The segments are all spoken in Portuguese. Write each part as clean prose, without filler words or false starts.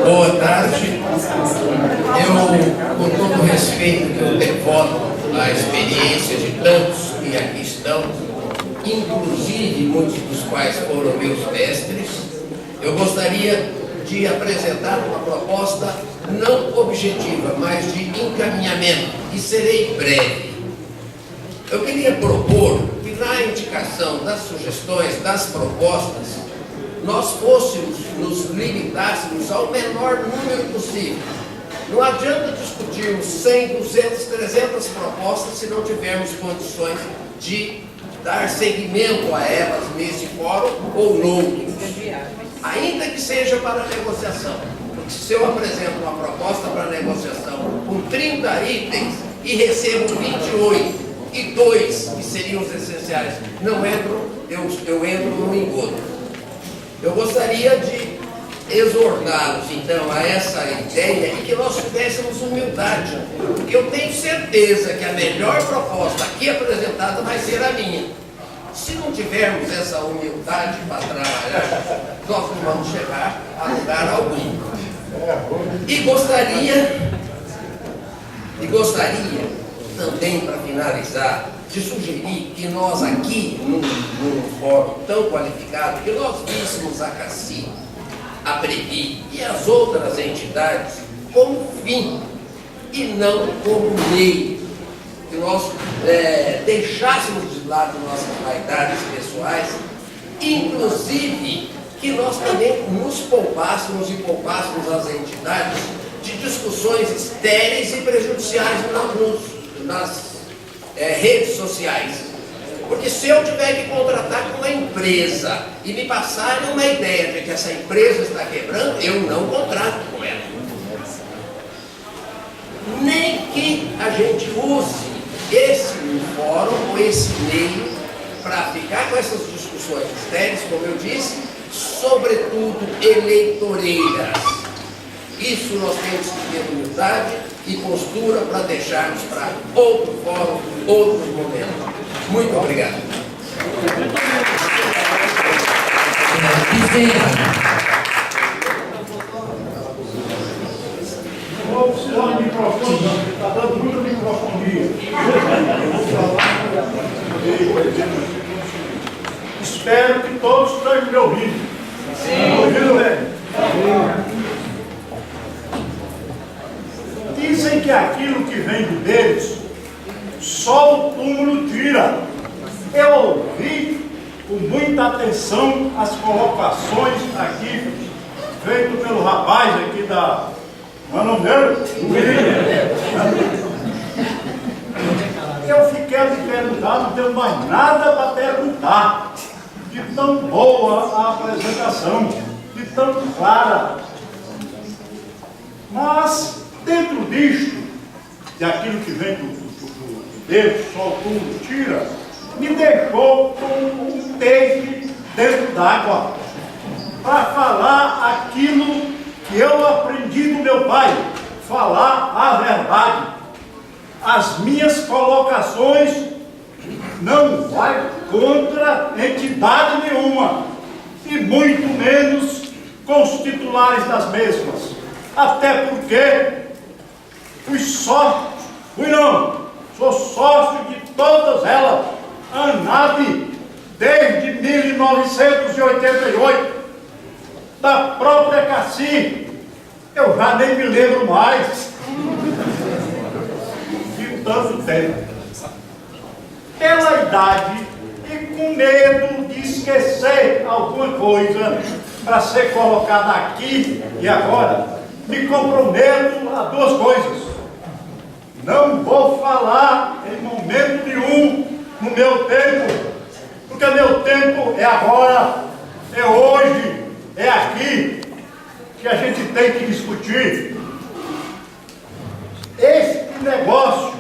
Boa tarde. Eu, com todo o respeito que eu devoto à experiência de tantos que aqui estão, inclusive muitos dos quais foram meus mestres, eu gostaria de apresentar uma proposta não objetiva, mas de encaminhamento, e serei breve. Eu queria propor que na indicação das sugestões, das propostas, nós nos limitássemos ao menor número possível. Não adianta discutirmos 100, 200, 300 propostas se não tivermos condições de dar seguimento a elas nesse fórum ou noutros, ainda que seja para negociação. Porque se eu apresento uma proposta para negociação com 30 itens e recebo 28 e 2 que seriam os essenciais não entram, eu entro no engodo. Eu gostaria de exortá-los, então, a essa ideia e que nós tivéssemos humildade, porque eu tenho certeza que a melhor proposta aqui apresentada vai ser a minha. Se não tivermos essa humildade para trabalhar, nós não vamos chegar a lugar algum. E gostaria também, para finalizar, de sugerir que nós aqui, num fórum tão qualificado, que nós víssemos a CACI, a Previ e as outras entidades como fim e não como meio. Que nós deixássemos de lado nossas vaidades pessoais, inclusive que nós também nos poupássemos e poupássemos as entidades de discussões estéreis e prejudiciais nas redes sociais. Porque se eu tiver que contratar uma empresa e me passarem uma ideia de que essa empresa está quebrando, eu não contrato com ela. Nem que a gente use esse fórum ou esse meio para ficar com essas discussões estéreis, como eu disse, sobretudo eleitoreiras. Isso nós temos que ter humildade e postura para deixarmos para outro fórum, outros momentos. Muito obrigado. Vamos tirar o microfone, está dando muita microfonia. Espero que todos estejam me ouvindo. Sim. Ouvindo, velho? Dizem que aquilo que vem de Deus, só o túmulo tira. Eu ouvi com muita atenção as colocações aqui, feito pelo rapaz aqui da... Não é o nome dele? Eu fiquei a me perguntar, não tenho mais nada para perguntar. De tão boa a apresentação, de tão clara. Mas, dentro disto, daquilo que vem do Deus, só o túmulo tira, me deixou com um peixe dentro d'água para falar aquilo que eu aprendi do meu pai, falar a verdade. As minhas colocações não vai contra entidade nenhuma, e muito menos com os titulares das mesmas. Até porque sou sócio de todas elas, ANAB, desde 1988, da própria CACI, eu já nem me lembro mais, de tanto tempo. Pela idade e com medo de esquecer alguma coisa para ser colocada aqui e agora, me comprometo a duas coisas. Não vou falar em momento nenhum no meu tempo, porque meu tempo é agora, é hoje, é aqui que a gente tem que discutir. Esse negócio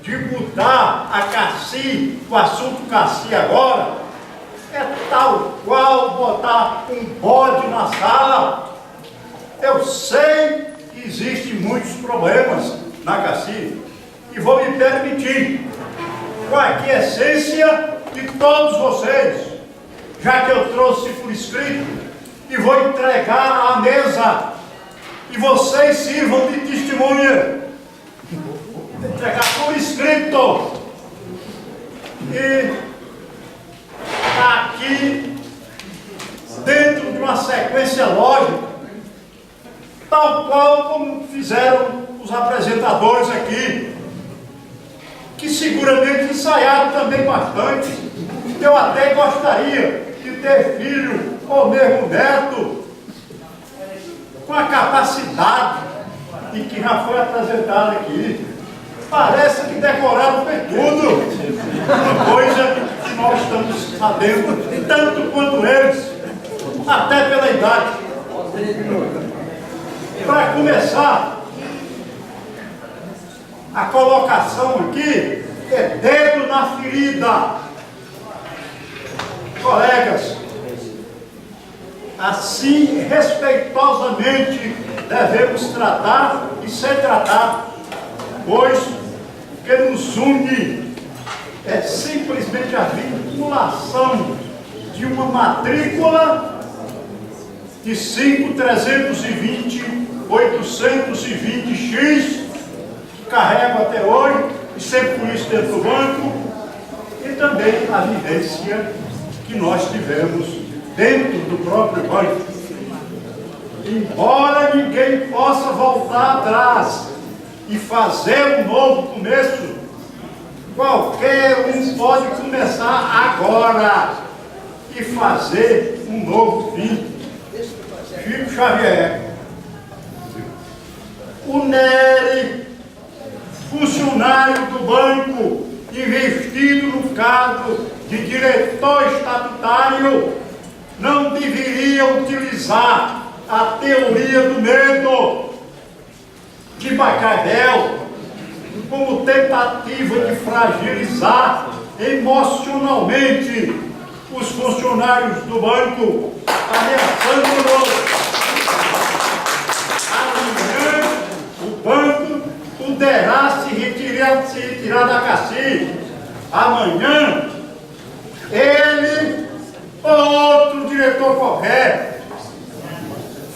de mudar a CACI, o assunto CACI agora, é tal qual botar um bode na sala. Eu sei que existem muitos problemas na CACI e vou me permitir, com a aquiescência de todos vocês, já que eu trouxe por escrito e vou entregar à mesa, e vocês sirvam de testemunha. Entregar por escrito. E aqui, dentro de uma sequência lógica, tal qual como fizeram os apresentadores aqui, que seguramente ensaiaram também bastante. Eu até gostaria de ter filho ou mesmo neto com a capacidade e que já foi apresentado aqui. Parece que decoraram foi tudo. Uma coisa que nós estamos sabendo, tanto quanto eles, até pela idade. Para começar, a colocação aqui é dedo na ferida. Colegas, assim respeitosamente devemos tratar e ser tratados, pois o que nos une é simplesmente a vinculação de uma matrícula de 5.320.820x, que carrego até hoje, e sempre com isso dentro do banco, e também a vivência que nós tivemos dentro do próprio banco. Embora ninguém possa voltar atrás e fazer um novo começo, qualquer um pode começar agora e fazer um novo fim. Chico Xavier. O Nery, funcionário do banco, investido no cargo de diretor estatutário, não deveria utilizar a teoria do medo de Maquiavel como tentativa de fragilizar emocionalmente os funcionários do banco, ameaçando-nos. Amanhã o banco poderá se retirar da cacife. Amanhã ele ou outro diretor qualquer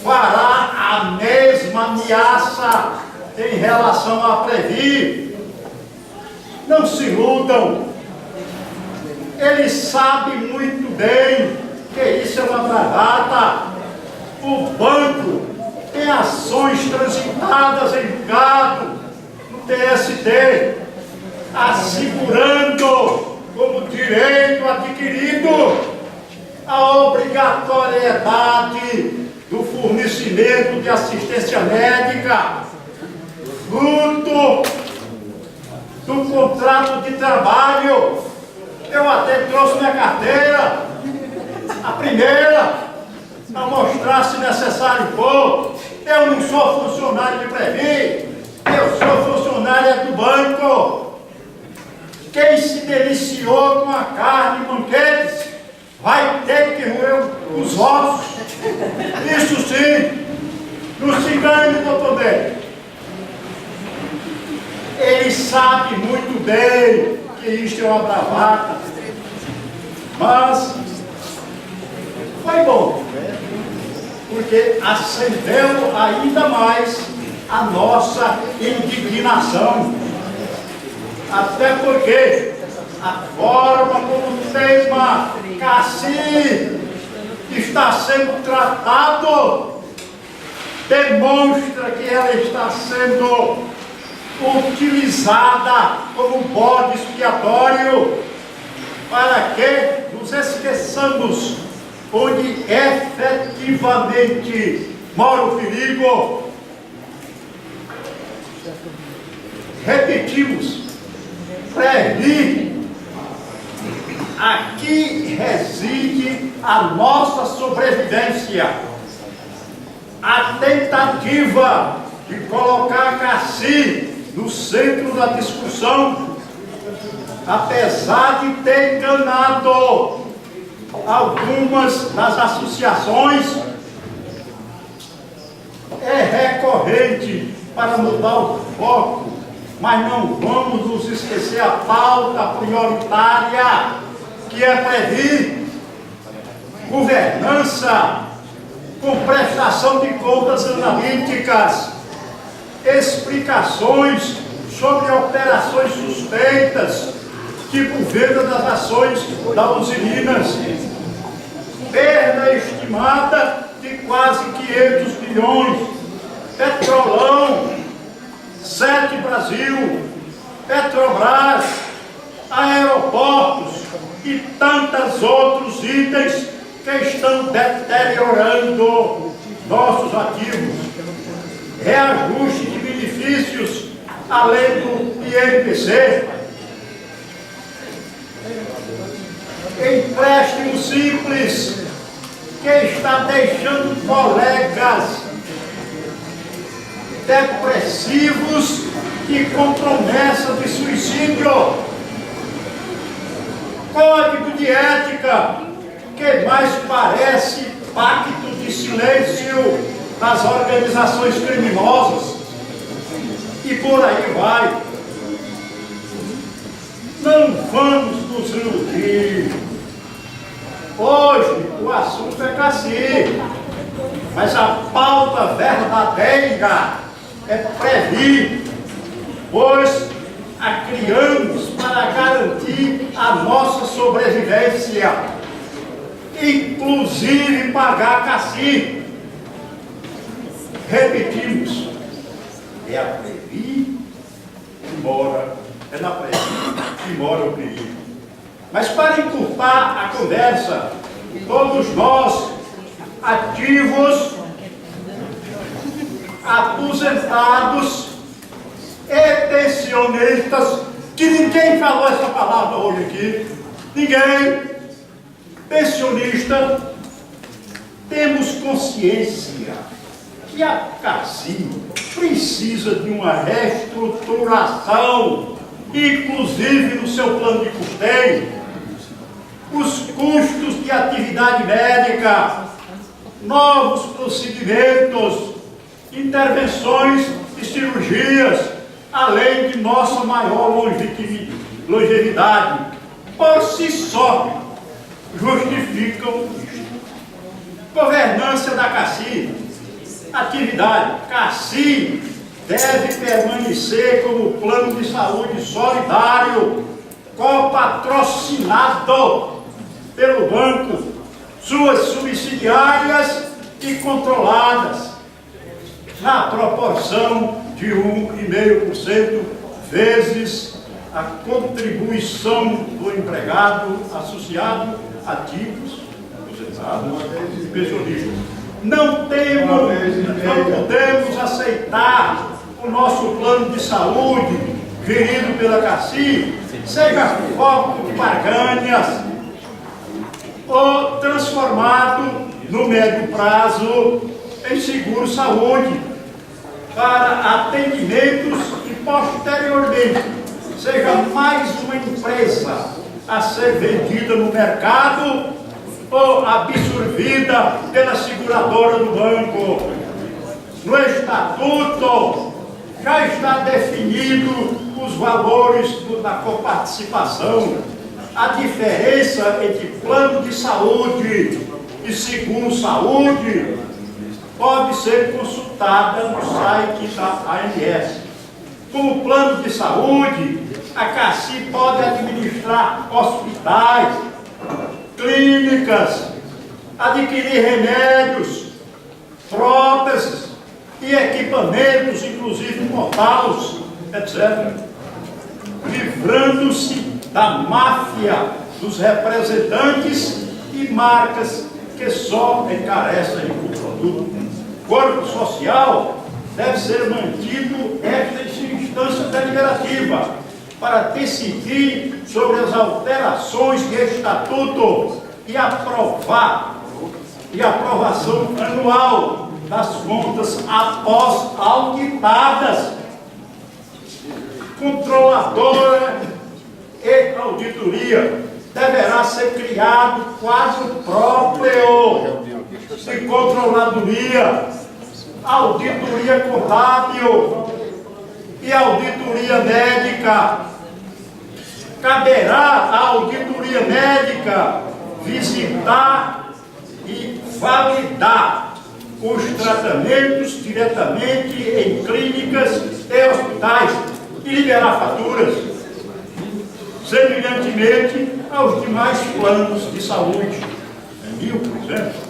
fará a mesma ameaça em relação a Previ. Não se iludam. Ele sabe muito bem que isso é uma bravata. O banco tem ações transitadas em julgado no TST, assegurando como direito adquirido a obrigatoriedade do fornecimento de assistência médica, fruto do contrato de trabalho. Eu até trouxe minha carteira, a primeira, para mostrar se necessário for. Eu não sou funcionário de Previ, eu sou funcionário do banco. Quem se deliciou com a carne e banquetes vai ter que roer os ossos. Isso sim, não se engane, doutor Nery. Ele sabe muito bem que isto é uma bravata, mas foi bom, porque acendeu ainda mais a nossa indignação. Até porque a forma como o tema Caci está sendo tratado demonstra que ela está sendo utilizada como bode expiatório para que nos esqueçamos onde efetivamente mora o perigo. Repetimos, Previ, aqui reside a nossa sobrevivência. A tentativa de colocar a Caci no centro da discussão, apesar de ter enganado algumas das associações, é recorrente para mudar o foco, mas não vamos nos esquecer a pauta prioritária, que é Previ, governança com prestação de contas analíticas, explicações sobre operações suspeitas, tipo venda das ações da Usiminas, perda estimada de quase 500 bilhões, Petrolão, Sete Brasil, Petrobras, aeroportos e tantos outros itens que estão deteriorando nossos ativos, reajuste de benefícios além do INPC, empréstimo simples que está deixando colegas depressivos e com promessa de suicídio, código de ética que mais parece pacto de silêncio das organizações criminosas, e por aí vai. Não vamos nos iludir. Hoje o assunto é cacique, mas a pauta verdadeira é prever, pois a criamos para garantir a nossa sobrevivência, inclusive pagar cacique. Repetimos, é a Previ que mora, é na Previ que mora o perigo. Mas para encurtar a conversa, todos nós, ativos, aposentados e pensionistas, que ninguém falou essa palavra hoje aqui, ninguém, pensionista, temos consciência que a CACI precisa de uma reestruturação, inclusive no seu plano de custeio, os custos de atividade médica, novos procedimentos, intervenções e cirurgias, além de nossa maior longevidade, por si só, justificam isto. Governança da CACI, atividade. CACI deve permanecer como plano de saúde solidário, copatrocinado pelo banco, suas subsidiárias e controladas, na proporção de 1,5% vezes a contribuição do empregado associado, ativos, aposentados e pensionistas. Não podemos aceitar o nosso plano de saúde, gerido pela CACI, seja foco de barganhas ou transformado no médio prazo em seguro-saúde para atendimentos e posteriormente seja mais uma empresa a ser vendida no mercado ou absorvida pela seguradora do banco. No estatuto já está definido os valores da coparticipação. A diferença entre plano de saúde e seguro-saúde pode ser consultada no site da ANS. Como plano de saúde, a CACI pode administrar hospitais, clínicas, adquirir remédios, próteses e equipamentos, inclusive mortais, etc., livrando-se da máfia dos representantes e marcas que só encarecem o produto. Corpo social deve ser mantido esta instância deliberativa para decidir sobre as alterações de estatuto e aprovação anual das contas após auditadas. Controladora e auditoria deverá ser criado quadro próprio de controladoria, auditoria contábil e auditoria médica. Caberá à auditoria médica visitar e validar os tratamentos diretamente em clínicas e hospitais e liberar faturas, semelhantemente aos demais planos de saúde, 1000, por exemplo.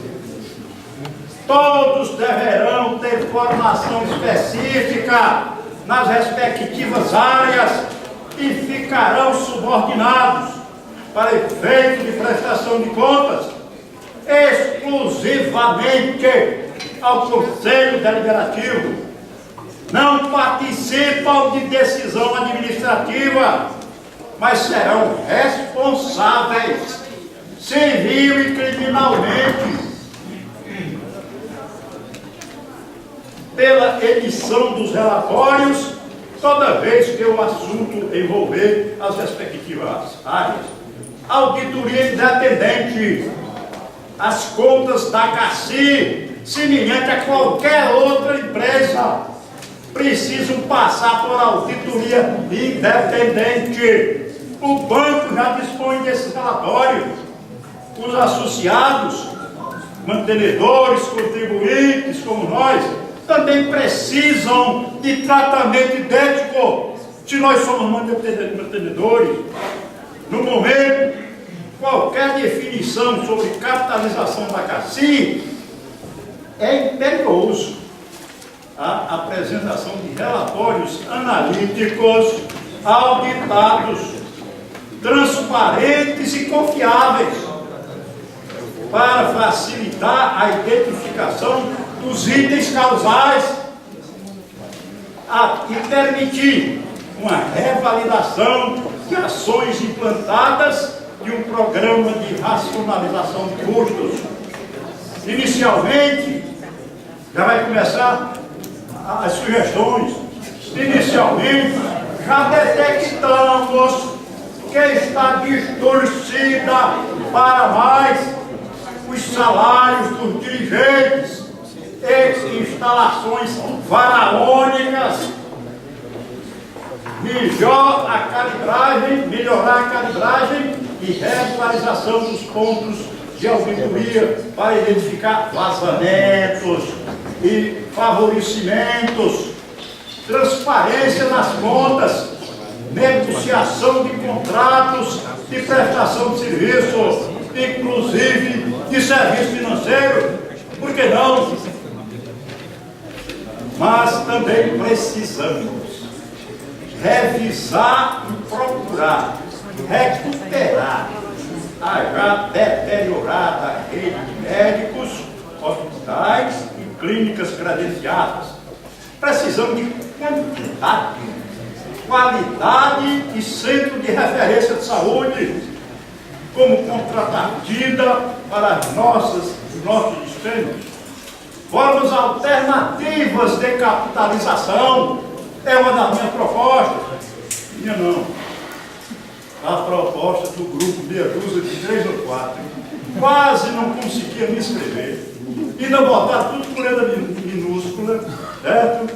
Todos deverão ter formação específica nas respectivas áreas e ficarão subordinados, para efeito de prestação de contas, exclusivamente ao Conselho Deliberativo. Não participam de decisão administrativa, mas serão responsáveis civil e criminalmente pela emissão dos relatórios, toda vez que o assunto envolver as respectivas áreas. Auditoria independente. As contas da CACI, semelhante a qualquer outra empresa, precisam passar por auditoria independente. O banco já dispõe desses relatórios. Os associados, mantenedores, contribuintes, como nós, também precisam de tratamento idêntico, se nós somos mantenedores. No momento, qualquer definição sobre capitalização da CACI é imperioso. A apresentação de relatórios analíticos, auditados, transparentes e confiáveis, para facilitar a identificação dos itens causais e permitir uma revalidação de ações implantadas de um programa de racionalização de custos. Inicialmente, já vai começar as sugestões. Inicialmente, já detectamos que está distorcida para mais os salários dos dirigentes e instalações faraônicas. Melhorar a calibragem e regularização dos pontos de auditoria para identificar vazamentos e favorecimentos, transparência nas contas, negociação de contratos de prestação de serviço, inclusive de serviço financeiro, por que não? Mas também precisamos revisar e procurar recuperar a já deteriorada rede de médicos, hospitais e clínicas credenciadas. Precisamos de qualidade e centro de referência de saúde como contrapartida para os nossos despesas. Formas alternativas de capitalização é uma das minhas propostas. Minha não. A proposta do grupo meia dúzia de 3 ou 4. Quase não conseguia me inscrever. Ainda botar tudo por letra minúscula, certo?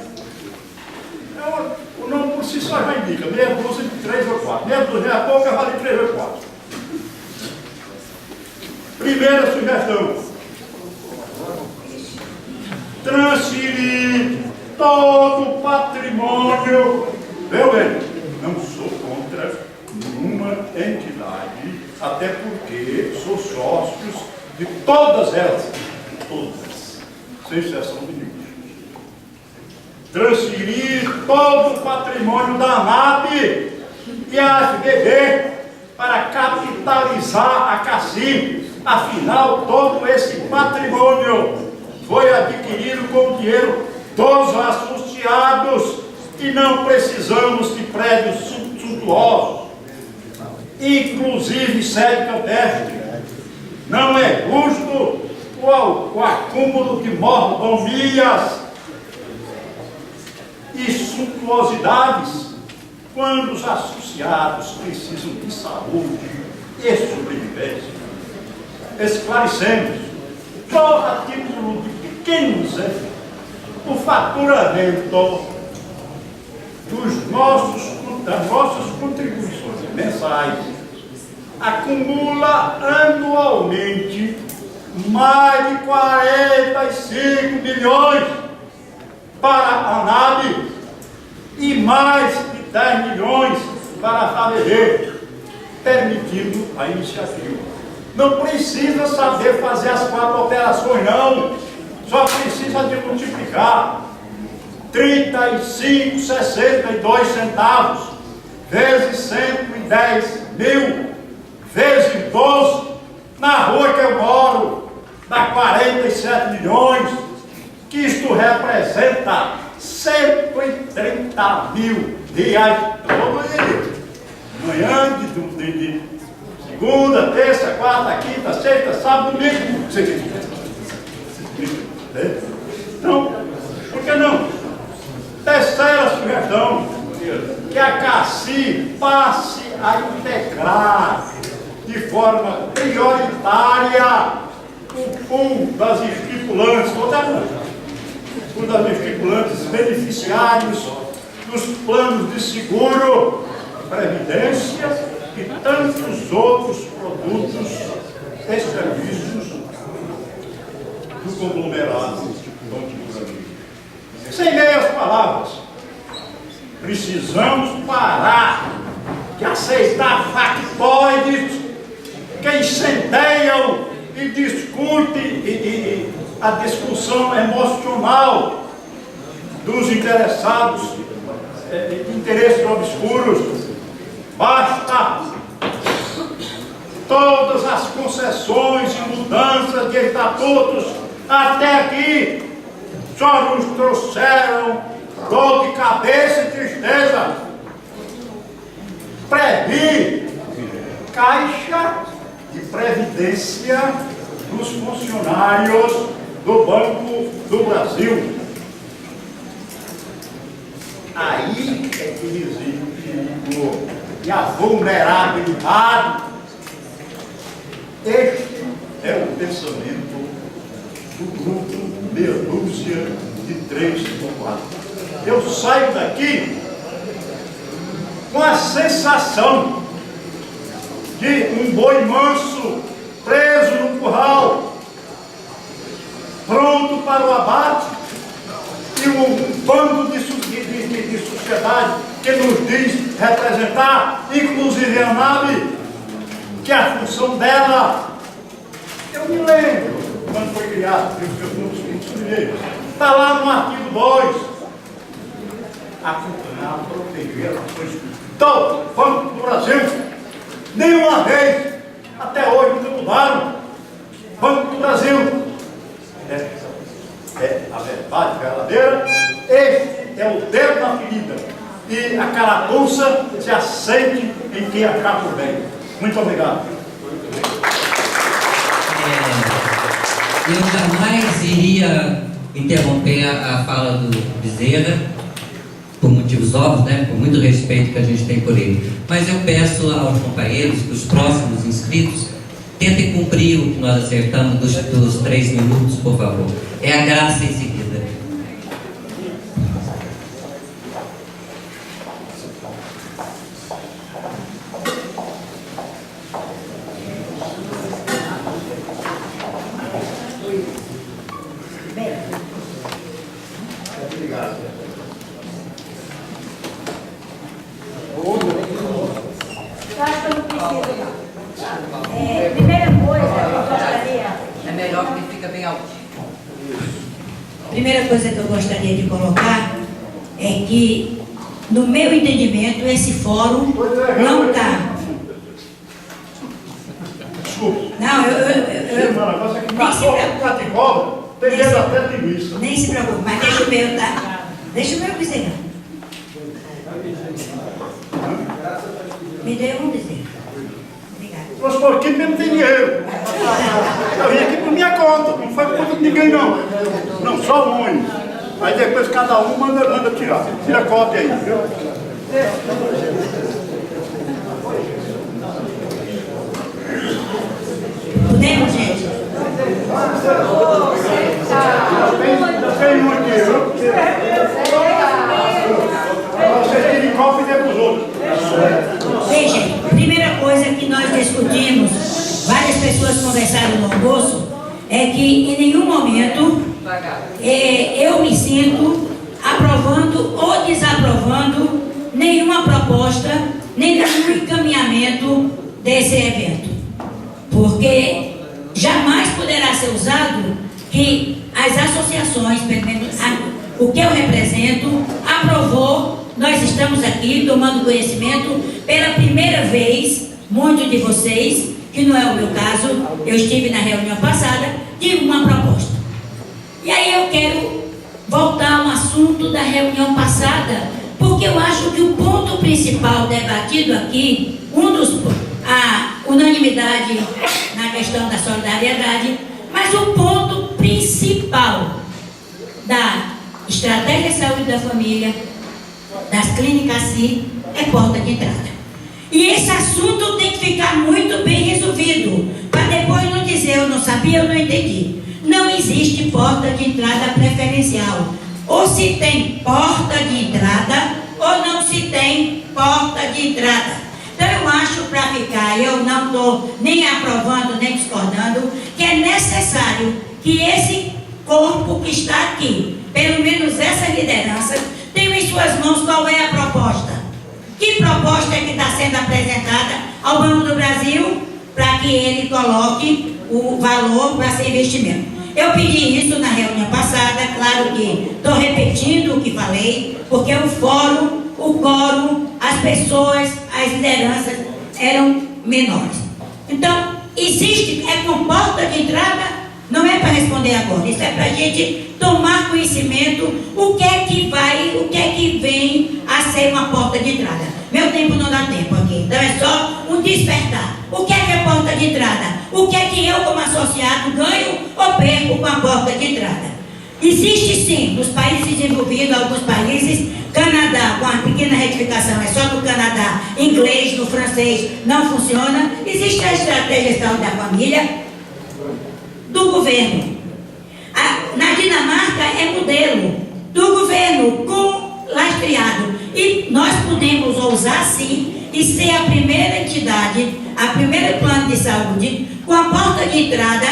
O nome por si só já indica, meia dúzia de 3 ou 4. Meia dúzia é pouca, vale 3 ou 4. Primeira sugestão: transferir todo o patrimônio. Eu não sou contra nenhuma entidade, até porque sou sócios de todas elas, todas, sem exceção de nenhuma. Transferir todo o patrimônio da ANAP e a FBB para capitalizar a CACI. Afinal, todo esse patrimônio foi adquirido com o dinheiro dos associados e não precisamos de prédios suntuosos, inclusive sede campestre. Não é justo o acúmulo de mordomias e suntuosidades quando os associados precisam de saúde e sobrevivência. Esclarecemos, só a título de pequeno exemplo, o faturamento das nossas contribuições mensais acumula anualmente mais de 45 milhões para a ANAB e mais de 10 milhões para a FABG, permitindo a iniciativa. Não precisa saber fazer as 4 operações, não. Só precisa de multiplicar 35,62 centavos vezes 110 mil vezes 12, na rua que eu moro, dá 47 milhões, que isto representa 130 mil reais todo dia. Manhã de segunda, terça, quarta, quinta, sexta, sábado, domingo. Então, por que não? Terceira sugestão, que a CACI passe a integrar de forma prioritária o pool das estipulantes, o pool das estipulantes beneficiários dos planos de seguro, previdência e tantos outros produtos e serviços do conglomerado. Sem meias palavras, precisamos parar de aceitar factoides que incendeiam e discutem a discussão emocional dos interessados, interesses obscuros. Basta! Todas as concessões e mudanças de estatutos até aqui só nos trouxeram dor de cabeça e tristeza. Previ Caixa de Previdência dos funcionários do Banco do Brasil. Aí é que reside o perigo e a vulnerabilidade. Este é o pensamento do grupo meia dúzia de 3 ou 4. Eu saio daqui com a sensação de um boi manso preso no curral, pronto para o abate, e um bando de sociedade que nos diz representar, inclusive a ANAB, que a função dela, eu me lembro quando foi criado, está lá no artigo 2, acompanhar, proteger as ações do Banco do Brasil. Nenhuma vez, até hoje, não mudaram. Banco do Brasil é a verdade verdadeira. Este é o dedo na ferida e a carapuça se assente em quem achar por bem. Muito obrigado. Eu jamais iria interromper a fala do Bezerra, por motivos óbvios, né? Por muito respeito que a gente tem por ele. Mas eu peço aos companheiros que os próximos inscritos tentem cumprir o que nós acertamos dos 3 minutos, por favor. É a graça em seguida. Primeira coisa que eu gostaria de colocar é que, no meu entendimento, esse fórum não está. Não, nem se preocupe, mas deixa o meu, tá? Deixa o meu dizer. Me dê um dizer. Obrigada. Nós por aqui mesmo tem dinheiro. Eu vim aqui por minha conta, não foi por conta de ninguém não. Não, só um único. Aí depois cada um manda tirar. Tira a cópia aí, viu? Podemos, gente? Tem um aqui, viu? Vocês tirem cópia e dê para os outros. Veja, primeira coisa que nós discutimos, várias pessoas conversaram no almoço, que em nenhum momento eu me sinto aprovando ou desaprovando nenhuma proposta, nem nenhum encaminhamento desse evento. Porque jamais poderá ser usado que as associações, pelo menos o que eu represento, aprovou. Nós estamos aqui tomando conhecimento pela primeira vez, muitos de vocês, que não é o meu caso, eu estive na reunião passada, de uma proposta. E aí eu quero voltar ao assunto da reunião passada, porque eu acho que o ponto principal debatido aqui, a unanimidade na questão da solidariedade, mas o ponto principal da estratégia de saúde da família, das clínicas CI, é porta de entrada. E esse assunto tem que ficar muito bem resolvido, para depois não dizer eu não sabia, eu não entendi. Não existe porta de entrada preferencial. Ou se tem porta de entrada, ou não se tem porta de entrada. Então eu acho, para ficar, eu não estou nem aprovando, nem discordando, que é necessário que esse corpo que está aqui, pelo menos essa liderança, tenha em suas mãos qual é a proposta. Que proposta é que está sendo apresentada ao Banco do Brasil para que ele coloque o valor para ser investimento? Eu pedi isso na reunião passada, claro que estou repetindo o que falei, porque o fórum, o quórum, as pessoas, as lideranças eram menores. Então, existe, é com porta de entrada, não é para responder agora, isso é para a gente tomar conhecimento o que é que vai, o que é que vem a ser uma porta de entrada. Meu tempo não dá tempo aqui, então é só um despertar. O que é porta de entrada? O que é que eu, como associado, ganho ou perco com a porta de entrada? Existe sim, nos países desenvolvidos, alguns países, Canadá, com a pequena retificação, é só no Canadá, inglês, no francês, não funciona. Existe a estratégia de saúde da família do governo. Na Dinamarca é modelo do governo com lastreado. E nós podemos ousar sim e ser a primeira entidade, a primeira plano de saúde, com a porta de entrada,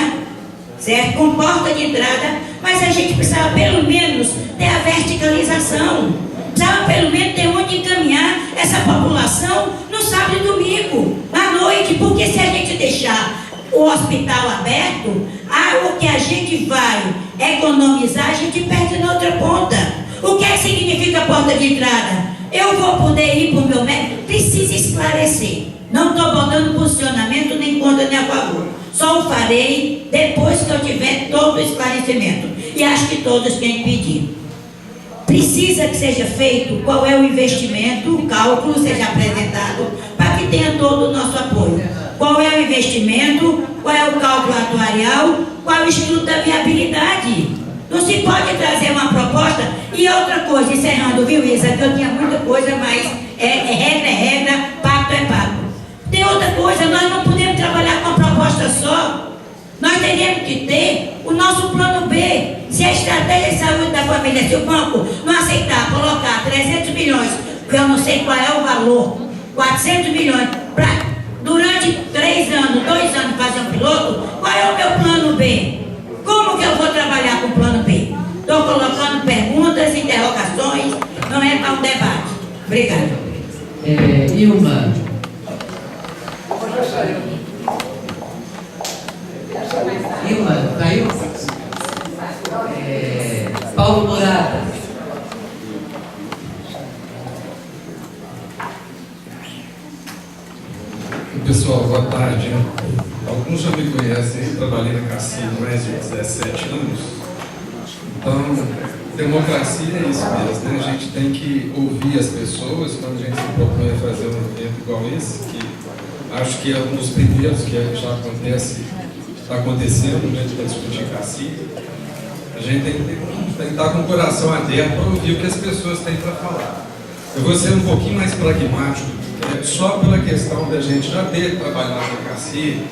certo? Com porta de entrada, mas a gente precisava pelo menos ter a verticalização. Precisava pelo menos ter onde encaminhar essa população no sábado e domingo, à noite, porque se a gente deixar o hospital aberto, o que a gente vai economizar, a gente perde na outra ponta. O que significa porta de entrada? Eu vou poder ir para o meu médico? Precisa esclarecer. Não estou botando posicionamento nem contra nem a favor. Só o farei depois que eu tiver todo o esclarecimento. E acho que todos têm pedir. Precisa que seja feito qual é o investimento, o cálculo seja apresentado, para que tenha todo o nosso apoio. Qual é o investimento, qual é o cálculo atuarial, qual é o estudo da viabilidade. Não se pode trazer uma proposta. E outra coisa, encerrando, viu, Isa, que eu tinha muita coisa, mas regra, pacto é pacto. Tem outra coisa, nós não podemos trabalhar com uma proposta só. Nós teríamos que ter o nosso plano B. Se a estratégia de saúde da família, se o banco não aceitar colocar 300 milhões, que eu não sei qual é o valor, 400 milhões, para durante 3 anos, 2 anos fazer um piloto, qual é o meu plano B? Como que eu vou trabalhar com o plano B? Estou colocando perguntas, interrogações, não é para um debate. Obrigada. Ilma. Ilma, caiu? Paulo Murata. Pessoal, boa tarde. Alguns já me conhecem, eu trabalhei na CACI há mais de 17 anos. Então, democracia é isso mesmo, né? A gente tem que ouvir as pessoas quando a gente se propõe a fazer um evento igual esse, que acho que é um dos primeiros que já está acontecendo, né, para discutir CACI. A gente tem que estar com o coração aberto para ouvir o que as pessoas têm para falar. Eu vou ser um pouquinho mais pragmático, só pela questão da gente já ter trabalhado na CACI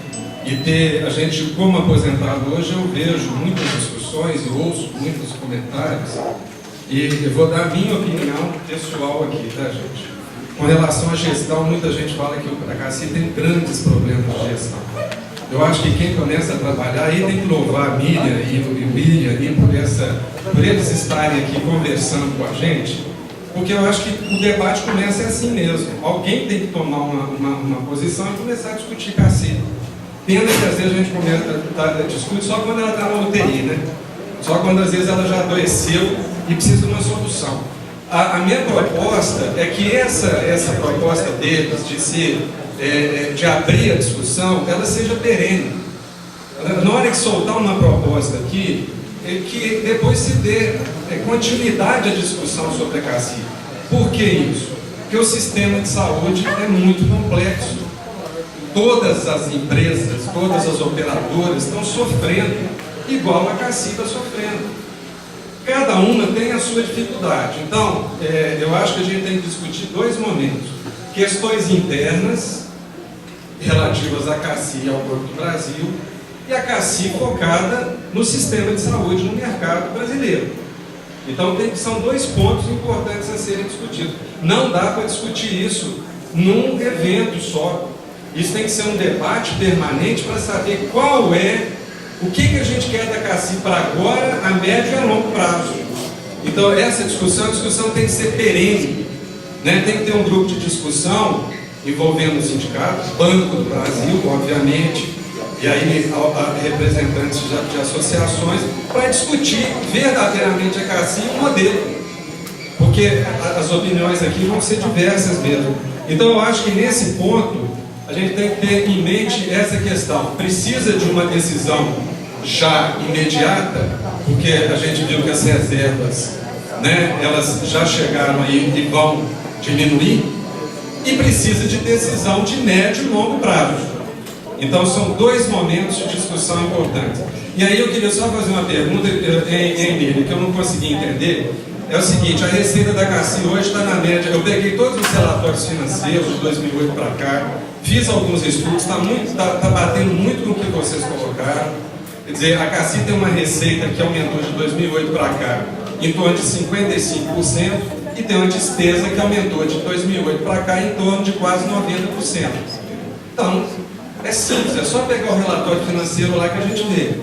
e ter, a gente como aposentado hoje, eu vejo muitas discussões, eu ouço muitos comentários e eu vou dar a minha opinião pessoal aqui, tá, gente? Com relação à gestão, muita gente fala que a CACI tem grandes problemas de gestão. Eu acho que quem começa a trabalhar aí tem que louvar a Miriam e o William ali por eles estarem aqui conversando com a gente, porque eu acho que o debate começa assim mesmo. Alguém tem que tomar uma posição e começar a discutir cassino. Pena que às vezes a gente discute só quando ela está na UTI, né? Só quando às vezes ela já adoeceu e precisa de uma solução. A minha proposta é que essa proposta deles de abrir a discussão, ela seja perene. Na hora que soltar uma proposta aqui, que depois se dê continuidade à discussão sobre a CACI. Por que isso? Porque o sistema de saúde é muito complexo. Todas as empresas, todas as operadoras estão sofrendo igual a CACI está sofrendo. Cada uma tem a sua dificuldade. Então, eu acho que a gente tem que discutir dois momentos. Questões internas, relativas à CACI e ao Banco do Brasil, e a CACI focada no sistema de saúde no mercado brasileiro. Então, são dois pontos importantes a serem discutidos. Não dá para discutir isso num evento só. Isso tem que ser um debate permanente para saber qual o que a gente quer da CACI para agora, a médio e a longo prazo. Então, essa discussão tem que ser perene, né? Tem que ter um grupo de discussão envolvendo os sindicatos, Banco do Brasil, obviamente, e aí representantes de associações, para discutir verdadeiramente a CACI e o modelo, porque as opiniões aqui vão ser diversas mesmo. Então, eu acho que nesse ponto, a gente tem que ter em mente essa questão. Precisa de uma decisão já imediata, porque a gente viu que as reservas, né, elas já chegaram aí e vão diminuir, e precisa de decisão de médio e longo prazo. Então são dois momentos de discussão importantes. E aí eu queria só fazer uma pergunta, Emílio, que eu não consegui entender. É o seguinte, a receita da CACI hoje está na média, eu peguei todos os relatórios financeiros de 2008 para cá, fiz alguns estudos, está batendo muito com o que vocês colocaram. Quer dizer, a CACI tem uma receita que aumentou de 2008 para cá em torno de 55%, e tem uma despesa que aumentou de 2008 para cá em torno de quase 90%. Então, é simples, é só pegar o relatório financeiro lá que a gente vê.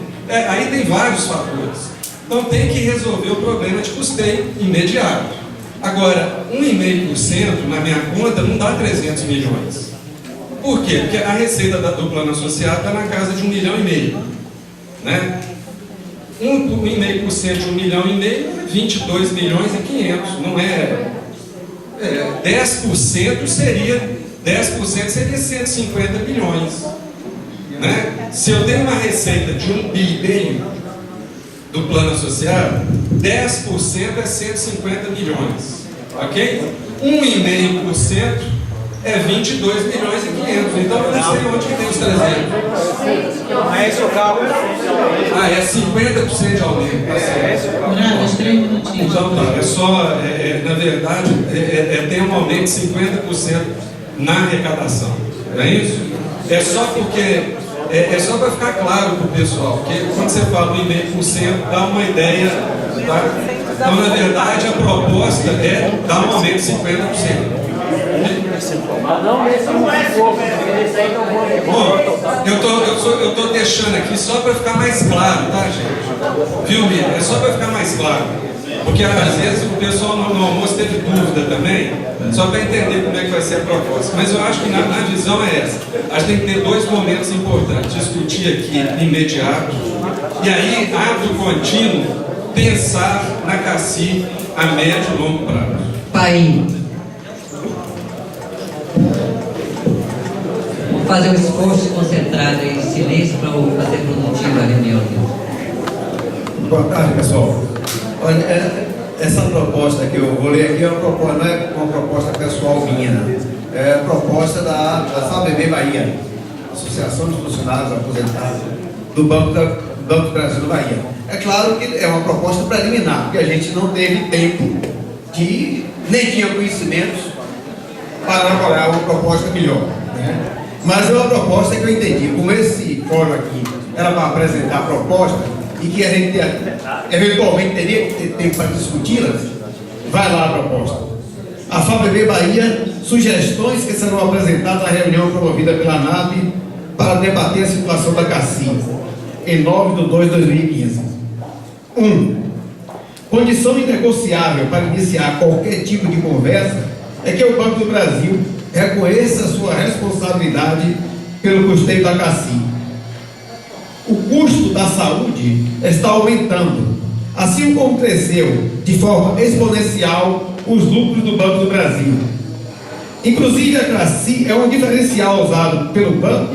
Aí tem vários fatores. Então tem que resolver o problema de custeio imediato. Agora, 1,5% na minha conta não dá 300 milhões. Por quê? Porque a receita do plano associado está na casa de 1,5 milhão. Né? 1,5% de 1,5 milhão é 22 milhões e 500. Não é... 10% seria 150 milhões. Né? Se eu tenho uma receita de 1,5 bilhão do plano associado, 10% é 150 milhões. Ok? 1,5% é 22 milhões e 500. Então eu não sei onde que tem os 300. É esse o cálculo. É 50% de aumento. Os 3 minutinhos. Então tá, é só, na verdade, tem um aumento de 50% na arrecadação. Não é isso? É só porque, é só para ficar claro para o pessoal, porque quando você fala 1,5%, dá uma ideia, tá? Então, na verdade, a proposta é dar um aumento de 50%. Mas não nesse pouco, nesse aí não vou. Bom, eu tô deixando aqui só para ficar mais claro, tá, gente? Viu, Miriam? É só para ficar mais claro. Porque às vezes o pessoal no almoço teve dúvida também, só para entender como é que vai ser a proposta. Mas eu acho que na visão é essa. A gente tem que ter dois momentos importantes: discutir aqui imediato, e aí, ato contínuo, pensar na CACI a médio e longo prazo. Pai, vou fazer um esforço concentrado em silêncio para fazer produtiva a reunião. Boa tarde, pessoal. Olha, essa proposta que eu vou ler aqui não é uma proposta pessoal minha, é a proposta da FABB Bahia, Associação de Funcionários Aposentados do Banco do Brasil do Bahia. É claro que é uma proposta preliminar, porque a gente não teve tempo nem tinha conhecimentos para elaborar uma proposta melhor, né? Mas é uma proposta que eu entendi, como esse fórum aqui era para apresentar a proposta, e que a gente eventualmente teria que ter tempo para discuti-las, vai lá a proposta. A FABB Bahia, sugestões que serão apresentadas na reunião promovida pela ANAB para debater a situação da CACI, em 9 de 2 de 2015. 1. Condição inegociável para iniciar qualquer tipo de conversa é que o Banco do Brasil reconheça a sua responsabilidade pelo custeio da CACI. O custo da saúde está aumentando, assim como cresceu de forma exponencial os lucros do Banco do Brasil. Inclusive, a CACI é um diferencial usado pelo banco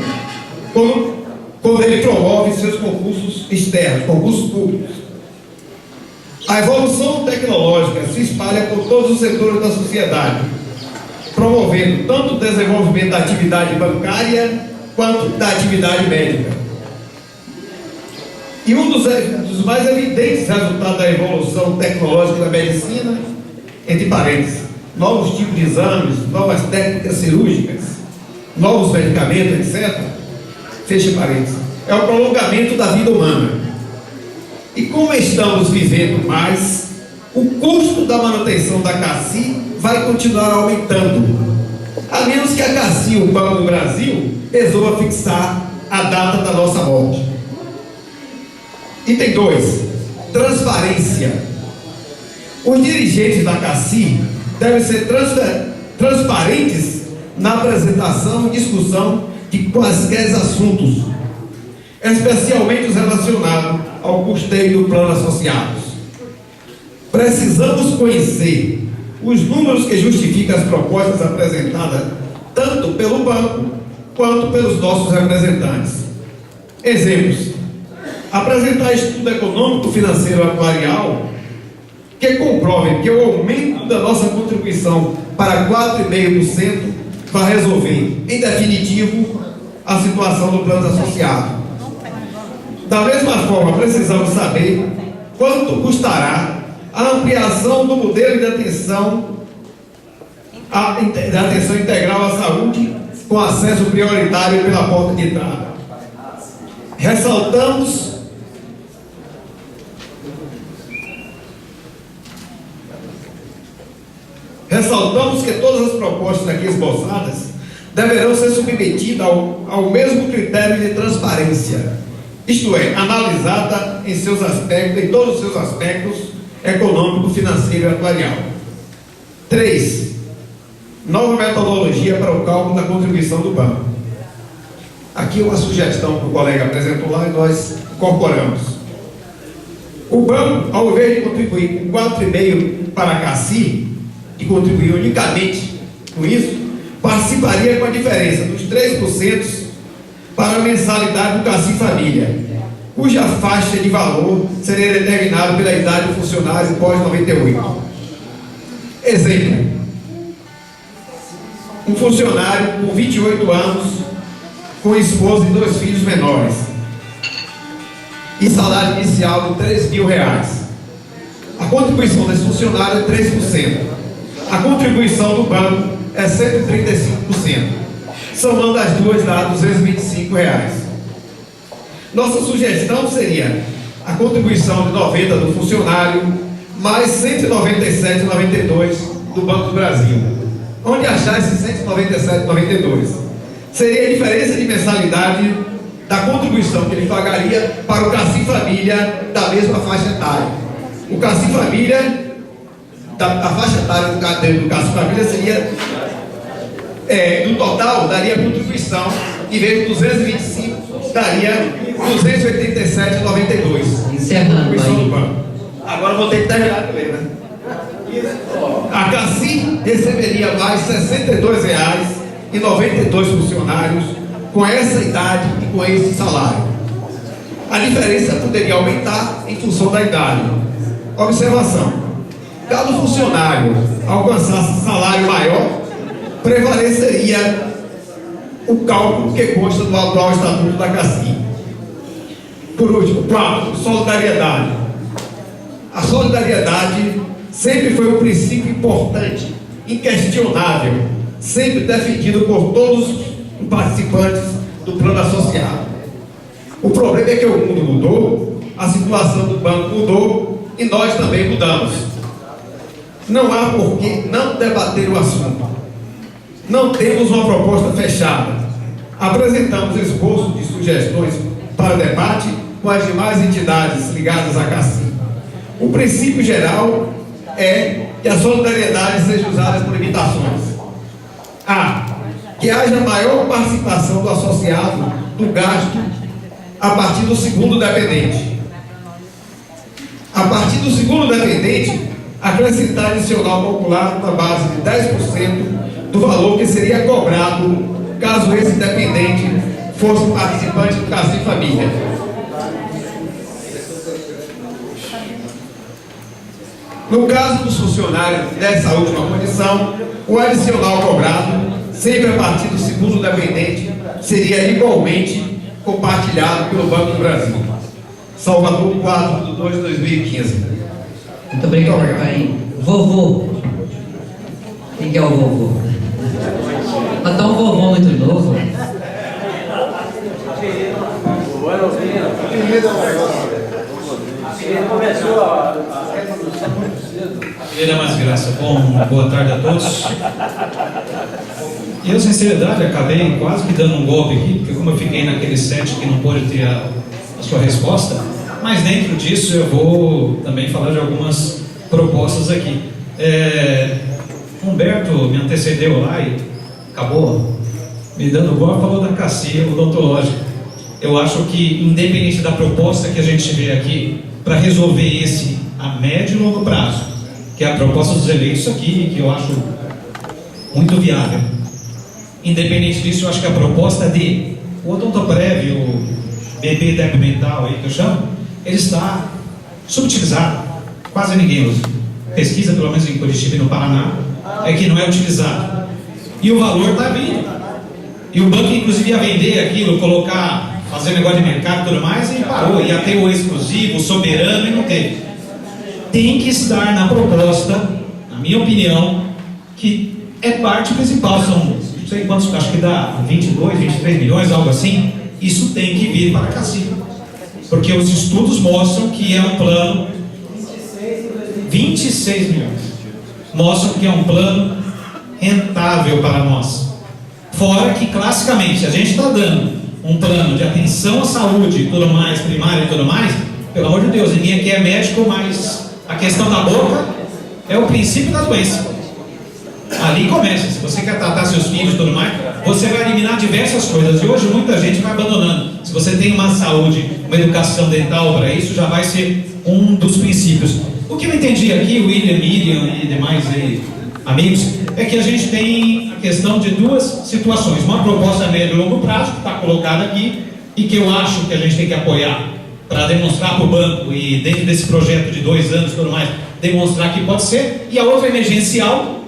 quando ele promove seus concursos externos, concursos públicos. A evolução tecnológica se espalha por todos os setores da sociedade, promovendo tanto o desenvolvimento da atividade bancária quanto da atividade médica. E um dos mais evidentes resultados da evolução tecnológica da medicina, entre parênteses, novos tipos de exames, novas técnicas cirúrgicas, novos medicamentos, etc., fecha parênteses, é o prolongamento da vida humana. E como estamos vivendo mais, o custo da manutenção da CACI vai continuar aumentando, a menos que a CACI, o Banco do Brasil, resolva fixar a data da nossa morte. Item 2. Transparência. Os dirigentes da CACI devem ser transparentes na apresentação e discussão de quaisquer assuntos, especialmente os relacionados ao custeio do plano associados. Precisamos conhecer os números que justificam as propostas apresentadas tanto pelo banco quanto pelos nossos representantes. Exemplos: apresentar estudo econômico, financeiro, atuarial que comprove que o aumento da nossa contribuição para 4,5% vai resolver, em definitivo, a situação do plano associado. Da mesma forma, precisamos saber quanto custará a ampliação do modelo de atenção integral à saúde com acesso prioritário pela porta de entrada. Ressaltamos que todas as propostas aqui esboçadas deverão ser submetidas ao mesmo critério de transparência, isto é, analisada em todos os seus aspectos econômico, financeiro e atuarial. 3. Nova metodologia para o cálculo da contribuição do banco. Aqui uma sugestão que o colega apresentou lá e nós incorporamos. O banco, ao invés de contribuir com 4,5% para a CACI, e contribuir unicamente com isso, participaria com a diferença dos 3% para a mensalidade do CACI Família, cuja faixa de valor seria determinada pela idade do funcionário pós-98. Exemplo: um funcionário com 28 anos, com esposa e 2 filhos menores, e salário inicial de R$3.000. A contribuição desse funcionário é 3%. A contribuição do banco é 135%. Somando as duas dá R$225. Nossa sugestão seria a contribuição de 90 do funcionário mais 197,92 do Banco do Brasil. Onde achar esses 197,92? Seria a diferença de mensalidade da contribuição que ele pagaria para o CACI Família da mesma faixa etária. O CACI Família, a faixa etária do CACI Família seria, do total, daria contribuição, em vez de 225, daria 287,92. Encerrando aí. Agora vou ter que terminar de ler, né? A CACI receberia mais R$62,92 funcionários com essa idade e com esse salário. A diferença poderia aumentar em função da idade. Observação: caso o funcionário alcançasse salário maior, prevaleceria o cálculo que consta do atual estatuto da CACI. Por último, 4. Solidariedade. A solidariedade sempre foi um princípio importante, inquestionável, sempre defendido por todos os participantes do plano associado. O problema é que o mundo mudou, a situação do banco mudou e nós também mudamos. Não há por que não debater o assunto. Não temos uma proposta fechada. apresentamos esboço de sugestões para debate com as demais entidades ligadas à CACI. O princípio geral é que a solidariedade seja usada por limitações. A. Que haja maior participação do associado do gasto a partir do segundo dependente. A partir do segundo dependente, acrescentar adicional calculado na base de 10% do valor que seria cobrado caso esse dependente fosse participante do CACI Família. No caso dos funcionários dessa última condição, o adicional cobrado, sempre a partir do segundo dependente, seria igualmente compartilhado pelo Banco do Brasil. Salvador, 4/2/2015. Muito obrigado, pai. Vovô. Quem que é o vovô? Até um vovô muito novo. Ele é mais graça. Bom, boa tarde a todos. Eu, sinceridade, acabei quase que dando um golpe aqui, porque como eu fiquei naquele set que não pôde ter a sua resposta, mas dentro disso eu vou também falar de algumas propostas aqui. Humberto me antecedeu lá e acabou me dando golpe, falou da CACI odontológica. Eu acho que, independente da proposta que a gente vê aqui, para resolver esse a médio e longo prazo, que é a proposta dos eleitos aqui, que eu acho muito viável. Independente disso, eu acho que a proposta de o odontoprev, o bebê débil mental aí que eu chamo, ele está subutilizado, quase ninguém usa. Pesquisa, pelo menos em Curitiba e no Paraná, é que não é utilizado. E o valor está vindo. E o banco, inclusive, ia vender aquilo, colocar, fazer negócio de mercado e tudo mais, e parou. Ia ter o exclusivo, o soberano, e não teve. Tem que estar na proposta, na minha opinião, que é parte principal. São, não sei quantos, acho que dá 22, 23 milhões, algo assim. Isso tem que vir para a CACI. Porque os estudos mostram que é um plano... 26 milhões. Mostram que é um plano rentável para nós. Fora que, classicamente, a gente está dando um plano de atenção à saúde, tudo mais, primária e tudo mais, pelo amor de Deus, ninguém aqui é médico, mas a questão da boca é o princípio da doença. Ali começa. Se você quer tratar seus filhos e tudo mais, você vai eliminar diversas coisas. E hoje muita gente vai abandonando. Se você tem uma saúde, uma educação dental para isso, já vai ser um dos princípios. O que eu entendi aqui, o William, Miriam e demais aí, amigos, é que a gente tem a questão de duas situações. Uma proposta a médio e longo prazo, que está colocada aqui, e que eu acho que a gente tem que apoiar para demonstrar para o banco, e dentro desse projeto de 2 anos e tudo mais, demonstrar que pode ser. E a outra emergencial,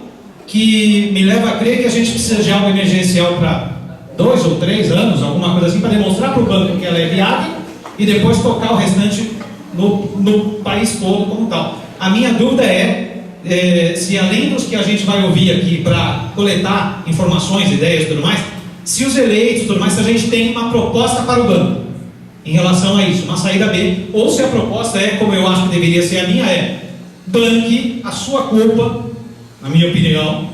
que me leva a crer que a gente precisa de algo emergencial para 2 ou 3 anos, alguma coisa assim, para demonstrar para o banco que ela é viável, e depois tocar o restante no país todo como tal. A minha dúvida é se além dos que a gente vai ouvir aqui para coletar informações, ideias e tudo mais, se os eleitos e tudo mais, se a gente tem uma proposta para o banco em relação a isso, uma saída B, ou se a proposta é, como eu acho que deveria ser a minha, banque a sua culpa, na minha opinião,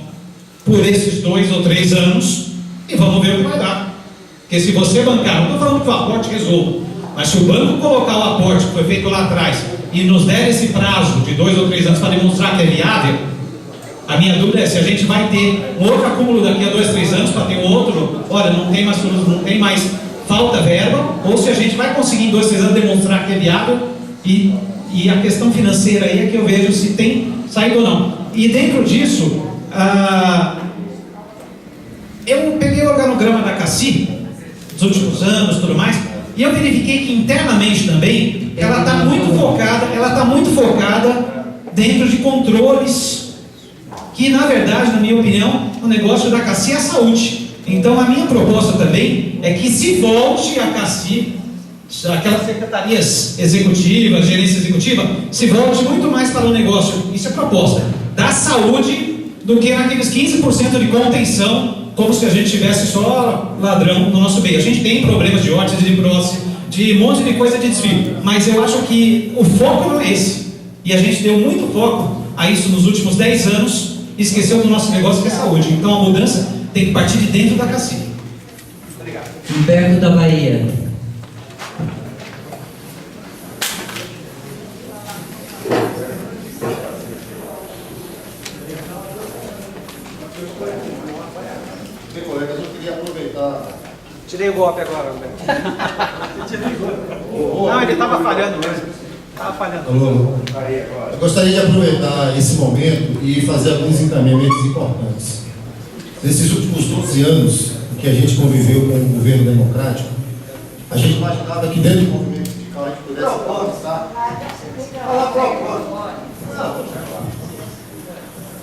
por esses 2 ou 3 anos, e vamos ver o que vai dar. Porque se você bancar, não estou falando que o aporte resolva, mas se o banco colocar o aporte que foi feito lá atrás e nos der esse prazo de 2 ou 3 anos para demonstrar que é viável, a minha dúvida é se a gente vai ter um outro acúmulo daqui a 2, 3 anos para ter um outro, olha, não tem mais falta verba, ou se a gente vai conseguir em 2, 3 anos demonstrar que é viável, e a questão financeira aí é que eu vejo se tem saído ou não. E dentro disso, eu peguei o organograma da CACI dos últimos anos e tudo mais, e eu verifiquei que internamente também ela está muito focada dentro de controles, que na verdade, na minha opinião, o negócio da CACI é a saúde. Então a minha proposta também é que se volte a CACI, aquelas secretarias executivas, gerência executiva, se volte muito mais para o negócio, isso é proposta, da saúde, do que naqueles 15% de contenção, como se a gente tivesse só ladrão no nosso meio. A gente tem problemas de órtese, de próstata, de um monte de coisa de desvio, mas eu acho que o foco não é esse, e a gente deu muito foco a isso nos últimos 10 anos, esqueceu do nosso negócio que é saúde. Então a mudança tem que partir de dentro da CACI. Obrigado. Humberto da Bahia. Colegas, eu queria aproveitar. Tirei o golpe agora, Humberto. Não, ele estava falhando mesmo. Estava falhando. Alô. Eu gostaria de aproveitar esse momento e fazer alguns encaminhamentos importantes. Nesses últimos 12 anos que a gente conviveu com o governo democrático, a gente imaginava que dentro do movimento sindical a gente pudesse avançar.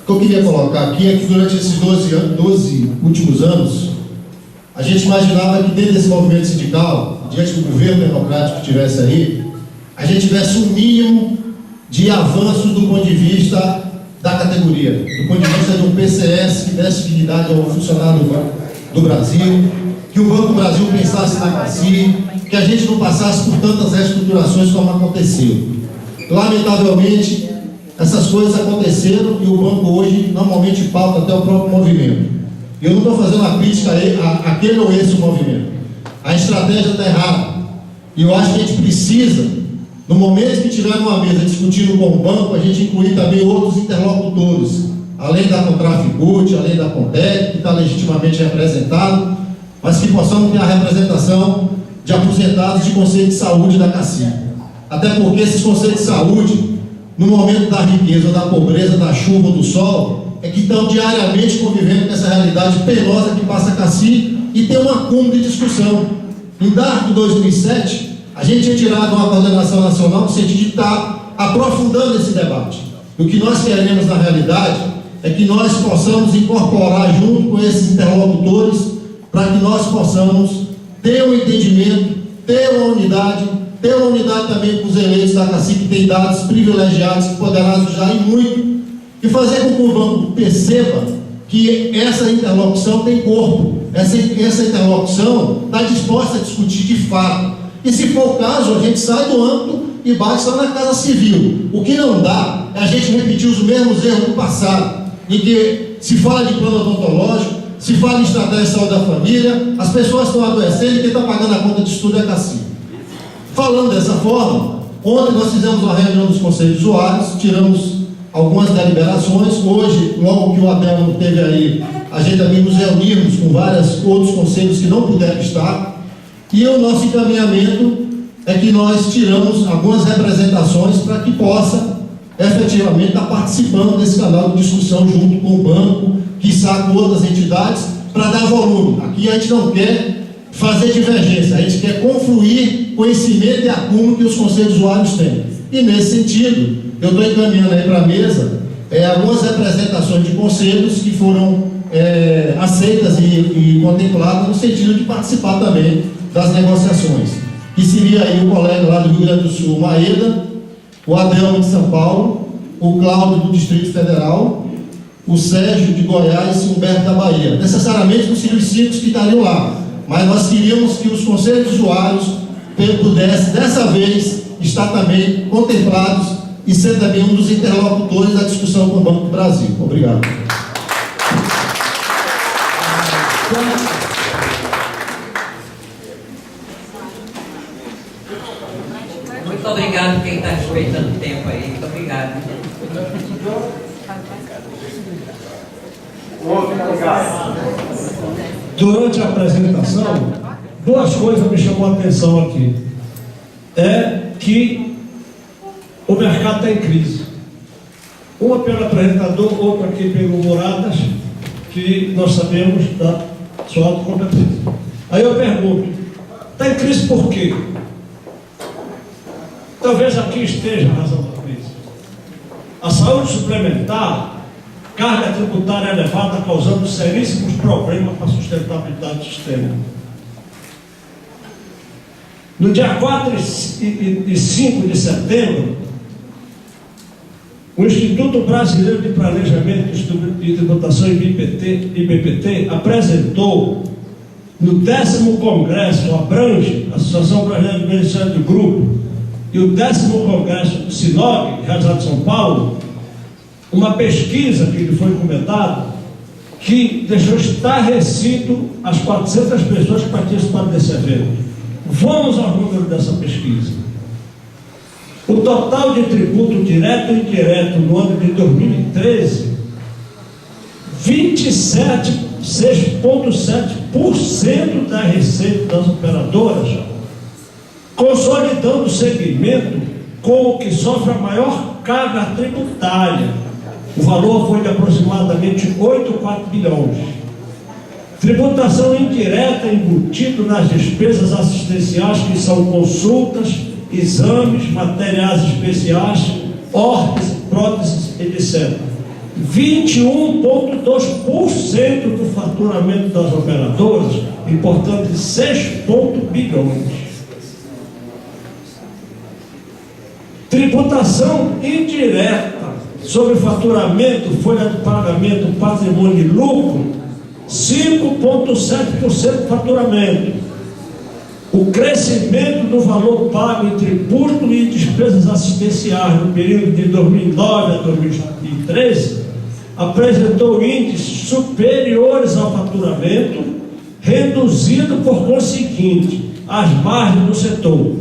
O que eu queria colocar aqui é que durante esses 12 últimos anos, a gente imaginava que dentro desse movimento sindical, diante do governo democrático que tivesse aí, a gente tivesse um mínimo de avanço do ponto de vista da categoria, do ponto de vista de um PCS que desse dignidade ao funcionário do Brasil, que o Banco do Brasil pensasse na CACI, que a gente não passasse por tantas reestruturações como aconteceu. Lamentavelmente, essas coisas aconteceram e o banco hoje normalmente pauta até o próprio movimento. Eu não estou fazendo uma crítica àquele ou esse movimento. A estratégia está errada. E eu acho que a gente precisa, no momento que tiver numa mesa discutindo com o banco, a gente incluir também outros interlocutores, além da Contraficute, além da Contec, que está legitimamente representado, mas que possamos ter a representação de aposentados de conselho de saúde da CACI. Até porque esses conselhos de saúde, no momento da riqueza, da pobreza, da chuva, do sol, é que estão diariamente convivendo com essa realidade penosa que passa a CACI e tem um acúmulo de discussão. Em data de 2007, a gente tinha tirado uma coordenação nacional no sentido de estar aprofundando esse debate. E o que nós queremos, na realidade, é que nós possamos incorporar junto com esses interlocutores para que nós possamos ter um entendimento, ter uma unidade também com os eleitos da CACI, que tem dados privilegiados, que poderá ajudar e muito, e fazer com que o banco perceba que essa interlocução tem corpo, essa interlocução está disposta a discutir de fato. E se for o caso, a gente sai do âmbito e bate só na Casa Civil. O que não dá é a gente repetir os mesmos erros do passado, em que se fala de plano odontológico, se fala de estratégia de saúde da família, as pessoas estão adoecendo e quem está pagando a conta de estudo é a CACI. Falando dessa forma, ontem nós fizemos uma reunião dos conselhos de usuários, tiramos algumas deliberações. Hoje, logo que o Adelmo teve aí, a gente também nos reunimos com vários outros conselhos que não puderam estar. E o nosso encaminhamento é que nós tiramos algumas representações para que possa efetivamente estar participando desse canal de discussão junto com o banco, quiçá com outras entidades, para dar volume. Aqui a gente não quer fazer divergência, a gente quer confluir conhecimento e acúmulo que os conselhos de usuários têm. E nesse sentido, eu estou encaminhando aí para a mesa algumas representações de conselhos que foram aceitas e contempladas no sentido de participar também das negociações. Que seria aí o colega lá do Rio Grande do Sul, Maeda, o Adelmo de São Paulo, o Cláudio do Distrito Federal, o Sérgio de Goiás e o Humberto da Bahia. Necessariamente não seriam os 5 que estariam lá, mas nós queríamos que os conselhos de usuários pudessem, dessa vez, estar também contemplados e ser também um dos interlocutores da discussão com o Banco do Brasil. Obrigado. Muito obrigado quem está respeitando o tempo aí. Muito obrigado. Durante a apresentação, 2 coisas me chamou a atenção aqui. É que o mercado está em crise. Uma pelo apresentador, outra aqui pelo Moradas, que nós sabemos da sua autocompetência. Aí eu pergunto, está em crise por quê? Talvez aqui esteja a razão da crise. A saúde suplementar, carga tributária elevada, causando seríssimos problemas para a sustentabilidade do sistema. No dia 4 e 5 de setembro, o Instituto Brasileiro de Planejamento e Tributação, IBPT, apresentou no 10º Congresso, abrange a Associação Brasileira de Beneficiários do Grupo, e o 10º Congresso do SINOG, realizado em São Paulo, uma pesquisa que lhe foi encomendada, que deixou estarrecido as 400 pessoas que participaram desse evento. Vamos ao número dessa pesquisa. O total de tributo direto e indireto no ano de 2013, 6,7% da receita das operadoras, consolidando o segmento como o que sofre a maior carga tributária. O valor foi de aproximadamente 8,4 bilhões. Tributação indireta embutido nas despesas assistenciais, que são consultas, exames, materiais especiais, órteses, próteses, etc. 21,2% do faturamento das operadoras, e portanto de 6 bilhões. Tributação indireta sobre faturamento, folha de pagamento, patrimônio e lucro, 5,7% do faturamento. O crescimento do valor pago em tributo e despesas assistenciais no período de 2009 a 2013 apresentou índices superiores ao faturamento, reduzindo por conseguinte as margens do setor.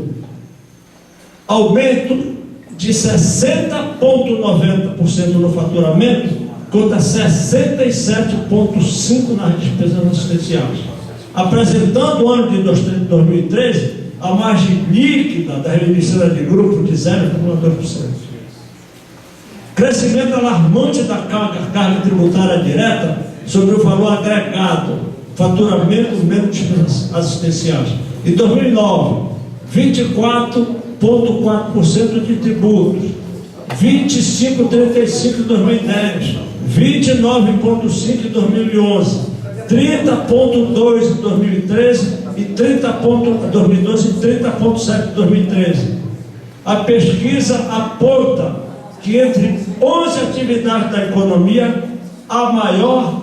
Aumento de 60,90% no faturamento contra 67,5% nas despesas assistenciais, apresentando o ano de 2013 a margem líquida da emissora de grupo de 0,2%. Crescimento alarmante da carga tributária direta sobre o valor agregado, faturamento menos despesas assistenciais. Em 2009, 24,4% de tributos, 25,35% em 2010, 29,5% em 2011, 30,2% em 2013 e 30,12% e 30,7% em 2013. A pesquisa aponta que entre 11 atividades da economia, a maior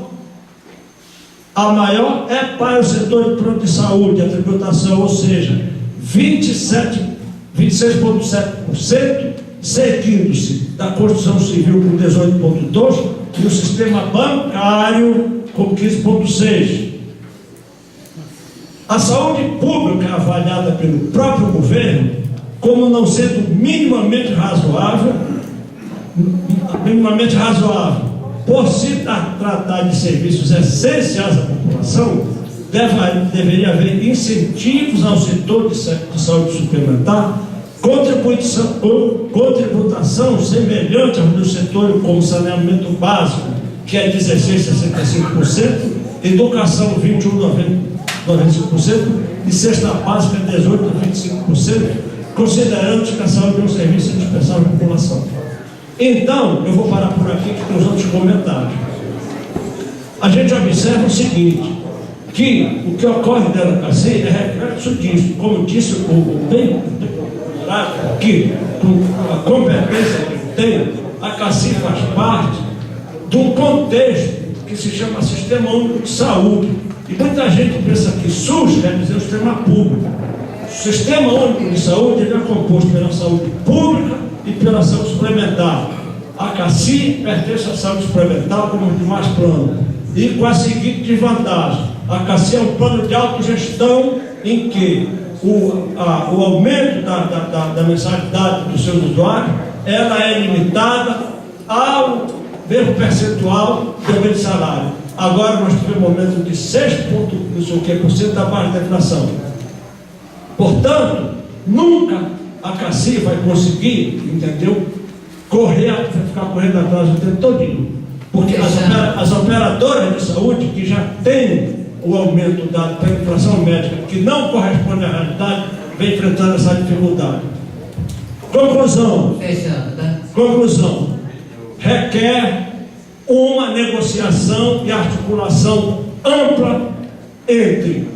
é para o setor de pronto de saúde, a tributação, ou seja, 26,7%, seguindo-se da construção civil com 18,2% e o sistema bancário com 15,6%. A saúde pública é avaliada pelo próprio governo como não sendo minimamente razoável, por se tratar de serviços essenciais à população, deveria haver incentivos ao setor de saúde suplementar, contributação semelhante ao do setor como saneamento básico, que é 16,65%, educação 21,95% e cesta básica 18,25%, considerando que a saúde é um serviço indispensável à população. Então, eu vou parar por aqui com os outros comentários. A gente observa o seguinte, que o que ocorre dentro da CACI é reflexo disso, como disse o bem que com a competência que tem, a CACI faz parte de um contexto que se chama Sistema Único de Saúde. E muita gente pensa que SUS quer dizer o sistema público. O Sistema Único de Saúde ele é composto pela saúde pública e pela saúde suplementar. A CACI pertence à saúde suplementar como de mais plano. E com a seguinte desvantagem: a CACI é um plano de autogestão em que o aumento da mensalidade dos seus usuários ela é limitada ao mesmo percentual do aumento de salário. Agora nós tivemos um aumento de 6,% da base da inflação. Portanto, nunca a CACI vai conseguir, entendeu, ficar correndo atrás o tempo todinho. Porque as operadoras de saúde que já têm o aumento da inflação médica, que não corresponde à realidade, vem enfrentando essa dificuldade. Conclusão. Requer uma negociação e articulação ampla entre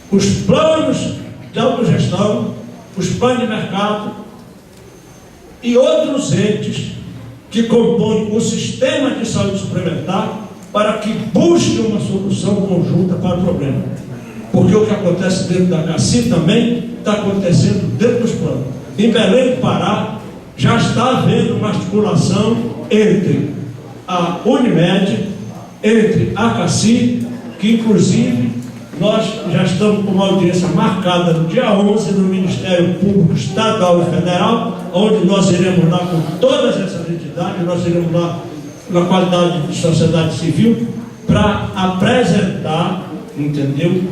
os planos de autogestão, os planos de mercado e outros entes que compõem o sistema de saúde suplementar para que busque uma solução conjunta para o problema. Porque o que acontece dentro da CACI também está acontecendo dentro dos planos. Em Belém do Pará já está havendo uma articulação entre a Unimed, entre a CACI, que inclusive nós já estamos com uma audiência marcada no dia 11 no Ministério Público Estadual e Federal, onde nós iremos lá com todas essas entidades, nós iremos lá na qualidade de sociedade civil para apresentar, entendeu?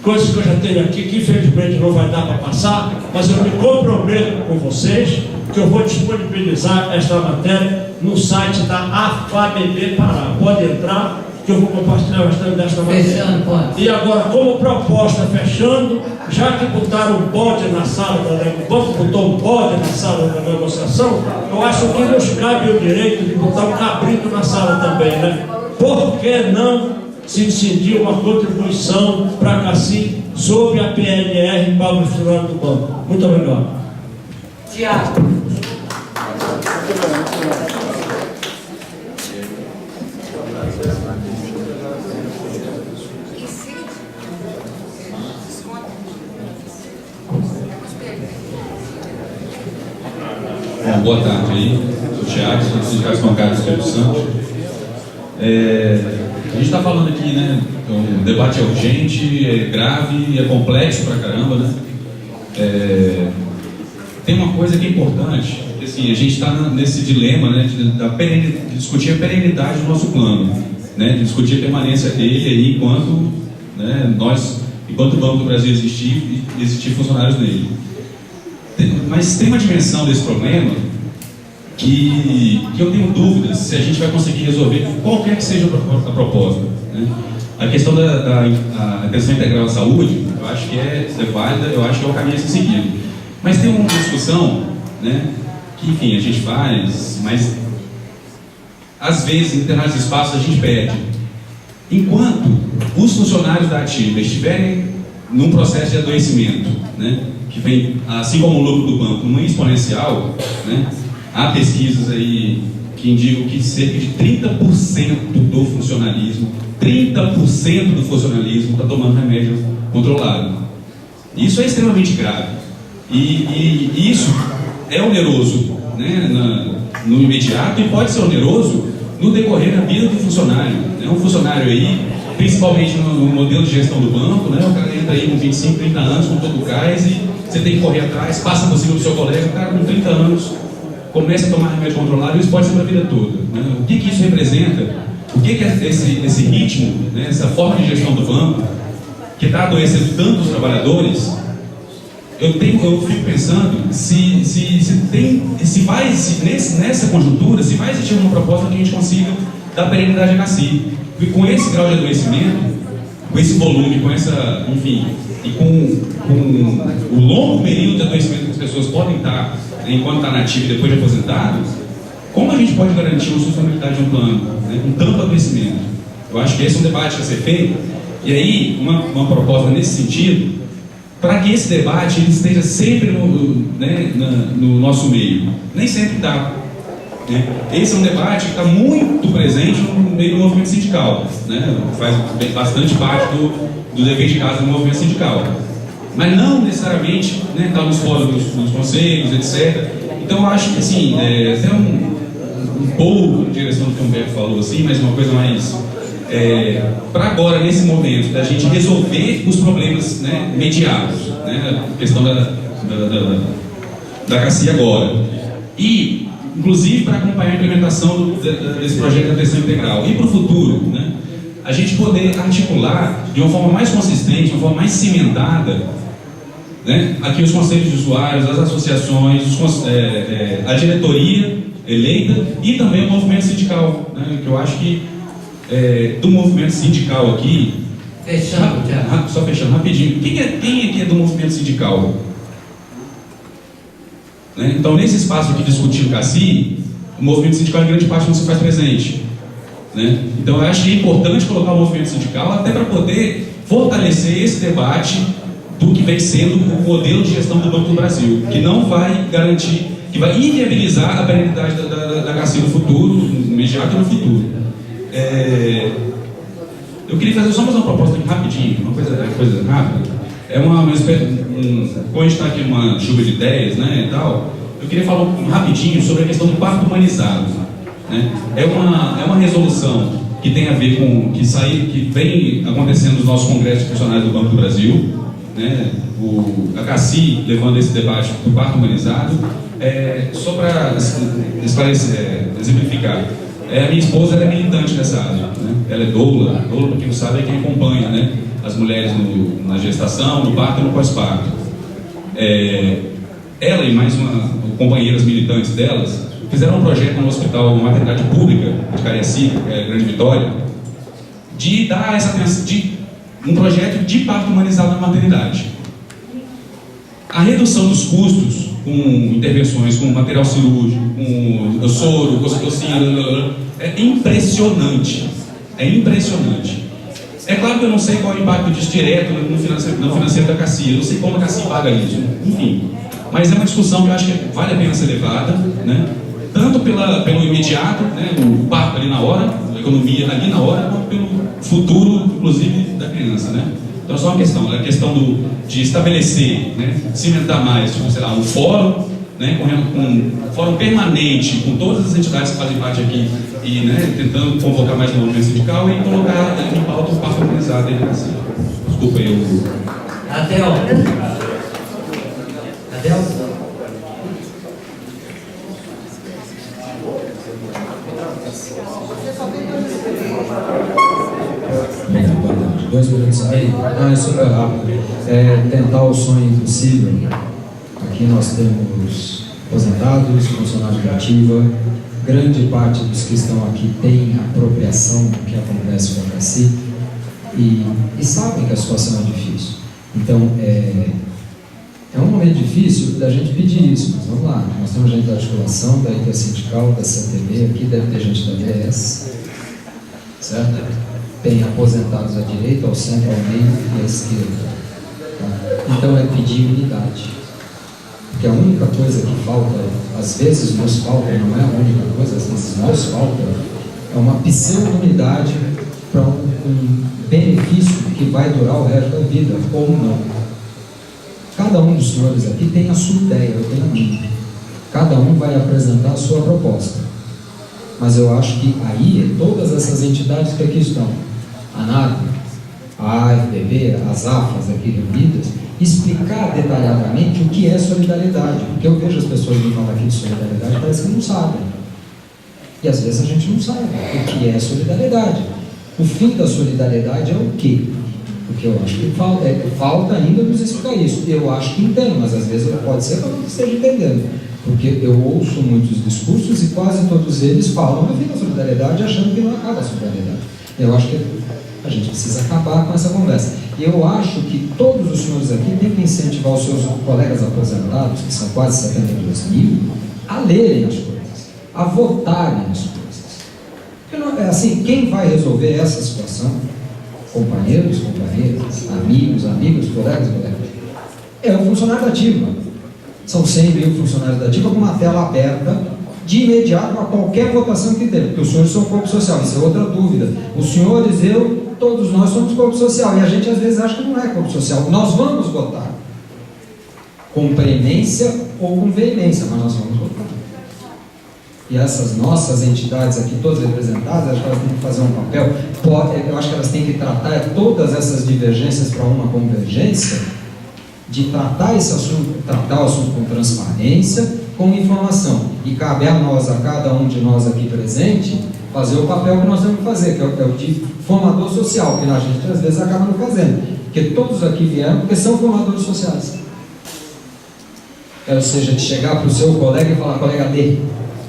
Coisas que eu já tenho aqui, que infelizmente não vai dar para passar, mas eu me comprometo com vocês que eu vou disponibilizar esta matéria no site da AFABB Pará. Pode entrar, que eu vou compartilhar bastante desta matéria. Fechando, pode. E agora, como proposta, fechando, já que botaram um bode na sala da negociação, botou um bode na sala da negociação, eu acho que nos cabe o direito de botar um cabrito na sala também, né? Por que não se incidir uma contribuição para a CACI sobre a PNR para o funcionário do banco? Muito obrigado. Tiago. Boa tarde aí, sou o Thiago, sou do Sindicato Bancário do Espírito Santo. A gente está falando aqui, né? O debate é urgente, é grave, é complexo pra caramba, né? Tem uma coisa que é importante, que, assim, a gente está nesse dilema, né, de discutir a perenidade do nosso plano, né? De discutir a permanência dele aí enquanto, né, enquanto o Banco do Brasil existir funcionários nele. Mas tem uma dimensão desse problema que eu tenho dúvidas se a gente vai conseguir resolver qualquer que seja a proposta, né? A questão da atenção integral à saúde, eu acho que é válida, eu acho que é o caminho a ser seguido. Mas tem uma discussão, né, que, enfim, a gente faz, mas às vezes em determinados espaços a gente perde. Enquanto os funcionários da ativa estiverem num processo de adoecimento, né, que vem, assim como o lucro do banco, numa exponencial, né, há pesquisas aí que indicam que cerca de 30% do funcionalismo, 30% do funcionalismo está tomando remédio controlado. Isso é extremamente grave. E isso é oneroso, né, no imediato, e pode ser oneroso no decorrer da vida do funcionário. Né? Um funcionário aí, principalmente no modelo de gestão do banco, né, o cara entra aí com 25, 30 anos, com todo o gás, e você tem que correr atrás, passa por cima do seu colega, o cara com 30 anos começa a tomar remédio controlado, e isso pode ser para a vida toda. Né? O que isso representa? O que é esse ritmo, né, essa forma de gestão do banco, que está adoecendo tantos trabalhadores? Eu fico pensando nessa conjuntura, se vai existir uma proposta que a gente consiga dar perenidade à CACI. E com esse grau de adoecimento, com esse volume, com essa, enfim, e com o longo período de adoecimento que as pessoas podem estar enquanto está nativo e depois de aposentado, como a gente pode garantir a sustentabilidade de um plano, né, com tanto adoecimento? Eu acho que esse é um debate a ser feito, e aí uma proposta nesse sentido, para que esse debate ele esteja sempre no nosso meio. Nem sempre está. Né? Esse é um debate que está muito presente no meio do movimento sindical, né? Faz bastante parte do dever de casa do movimento sindical. Mas não necessariamente está nos fóruns dos conselhos, etc. Então eu acho que assim, até um pouco na direção do que o Humberto falou, assim, mas uma coisa mais... para agora, nesse momento, da gente resolver os problemas, né, imediatos, né, a questão da CACI agora. E, inclusive, para acompanhar a implementação desse projeto de atenção integral. E para o futuro, né, a gente poder articular de uma forma mais consistente, de uma forma mais cimentada, né, aqui os conselhos de usuários, as associações, a diretoria eleita e também o movimento sindical, né, que eu acho que do movimento sindical aqui. Fechando, Tiago. Só fechando rapidinho. Quem aqui é do movimento sindical? Né? Então, nesse espaço aqui discutindo CACI, o movimento sindical em grande parte não se faz presente. Né? Então, eu acho que é importante colocar o movimento sindical até para poder fortalecer esse debate do que vem sendo o modelo de gestão do Banco do Brasil, que não vai garantir, que vai inviabilizar a perenidade da CACI no futuro, no imediato e no futuro. Eu queria fazer só mais uma proposta aqui rapidinho, uma coisa rápida. Como a gente está aqui numa chuva de ideias, né, e tal, eu queria falar rapidinho sobre a questão do parto humanizado. né? É uma resolução que tem a ver com que vem acontecendo nos nossos congressos de funcionários do Banco do Brasil, né? A CACI levando esse debate do parto humanizado. Só para exemplificar, a minha esposa é militante nessa área, né? Ela é doula, para quem não sabe, é quem acompanha, né, as mulheres na gestação, no parto e no pós-parto. Ela e mais companheiras militantes delas fizeram um projeto no hospital, uma maternidade pública de Cariacica, que é Grande Vitória, de dar essa atenção, um projeto de parto humanizado na maternidade. A redução dos custos com intervenções com material cirúrgico, com soro, ocitocina, é impressionante. É impressionante. É claro que eu não sei qual é o impacto disso direto no financeiro da CACI, eu não sei como a CACI paga isso, enfim. Mas é uma discussão que eu acho que vale a pena ser levada, né? Tanto pelo imediato, né, o parto ali na hora, a economia ali na hora, quanto pelo futuro, inclusive, da criança, né? Então é só uma questão, é a questão de estabelecer, né, cimentar mais, tipo, sei lá, um fórum, né, com um fórum permanente, com todas as entidades que fazem parte aqui, e, né, tentando convocar mais o movimento sindical e colocar em pauta o parto organizado aí, assim. Desculpa aí, Adel. Dois minutos aí. É super rápido. Tentar o sonho impossível. Aqui nós temos aposentados, funcionários da ativa. Grande parte dos que estão aqui tem apropriação do que acontece com a CACI e sabem que a situação é difícil. Então, é um momento difícil da gente pedir isso, mas vamos lá. Nós temos gente da articulação, da intersindical, da CTB, aqui deve ter gente da DS, certo? Tem aposentados à direita, ao centro, ao meio e à esquerda. Tá? Então é pedir unidade. Porque a única coisa que falta, às vezes nos falta, não é a única coisa, às vezes nos falta, é uma pseudo-unidade para um benefício que vai durar o resto da vida, ou não. Cada um dos senhores aqui tem a sua ideia, eu tenho a minha. Cada um vai apresentar a sua proposta. Mas eu acho que aí, todas essas entidades que aqui estão, a ANAP, a AFPB, as AFAS aqui reunidas, explicar detalhadamente o que é solidariedade. Porque eu vejo as pessoas me falar aqui de solidariedade, parece que não sabem. E às vezes a gente não sabe o que é solidariedade. O fim da solidariedade é o quê? Porque eu acho que falta ainda nos explicar isso. Eu acho que entendo, mas às vezes pode ser que eu não esteja entendendo. Porque eu ouço muitos discursos e quase todos eles falam no fim da solidariedade achando que não acaba a solidariedade. Eu acho que a gente precisa acabar com essa conversa. E eu acho que todos os senhores aqui têm que incentivar os seus colegas aposentados, que são quase 72 mil, a lerem as coisas, a votarem as coisas. Porque não, assim, quem vai resolver essa situação? Companheiros, companheiras, amigos, colegas, é o funcionário da ativa. São 100 mil funcionários da ativa com uma tela aberta de imediato a qualquer votação que der, porque os senhores são corpo social, isso é outra dúvida. Os senhores, todos nós somos corpo social, e a gente às vezes acha que não é corpo social. Nós vamos votar com premência ou com veemência, mas nós vamos votar. E essas nossas entidades aqui, todas representadas, acho que elas têm que fazer um papel, eu acho que elas têm que tratar todas essas divergências para uma convergência, de tratar esse assunto, tratar o assunto com transparência, com informação. E cabe a nós, a cada um de nós aqui presente, fazer o papel que nós temos que fazer, que é o de formador social, que a gente às vezes acaba não fazendo. Porque todos aqui vieram porque são formadores sociais. Ou seja, de chegar para o seu colega e falar, colega dele.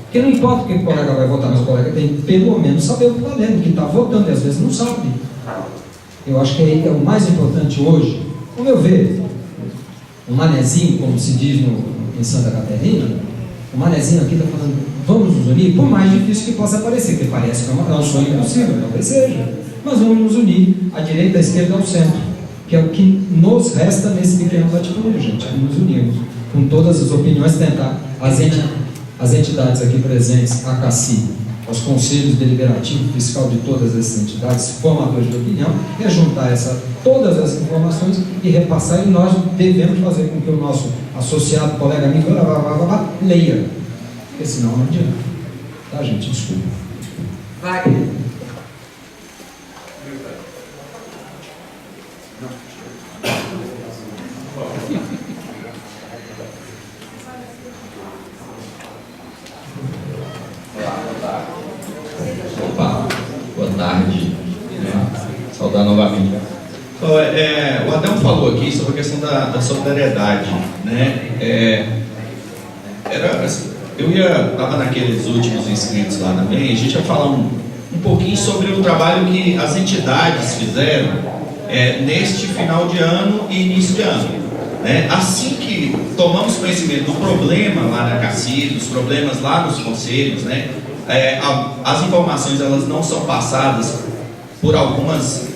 Porque não importa o que o colega vai votar, mas o colega tem pelo menos saber o que está lendo, o que está votando, e às vezes não sabe. Eu acho que é o mais importante hoje, como eu vejo, o manezinho, como se diz em Santa Catarina, o manezinho aqui está falando, vamos nos unir, por mais difícil que possa parecer, porque parece que é um sonho impossível, talvez seja, mas vamos nos unir, a direita, a esquerda, ao centro, que é o que nos resta nesse pequeno bate-papo, gente, nos unirmos, com todas as opiniões, tentar, as entidades aqui presentes, a CACI, os conselhos deliberativo fiscal de todas essas entidades, formadores de opinião, é juntar todas essas informações e repassar, e nós devemos fazer com que o nosso associado, colega amigo, leia, porque senão não adianta. Tá, gente? Desculpa. Wagner. Opa, boa tarde. Saudar novamente. O Adão falou aqui sobre a questão da solidariedade, né? Eu estava naqueles últimos inscritos lá também, a gente ia falar um pouquinho sobre o trabalho que as entidades fizeram neste final de ano e início de ano, né? Assim que tomamos conhecimento do problema lá na CACI, dos problemas lá nos conselhos, né? As informações elas não são passadas por algumas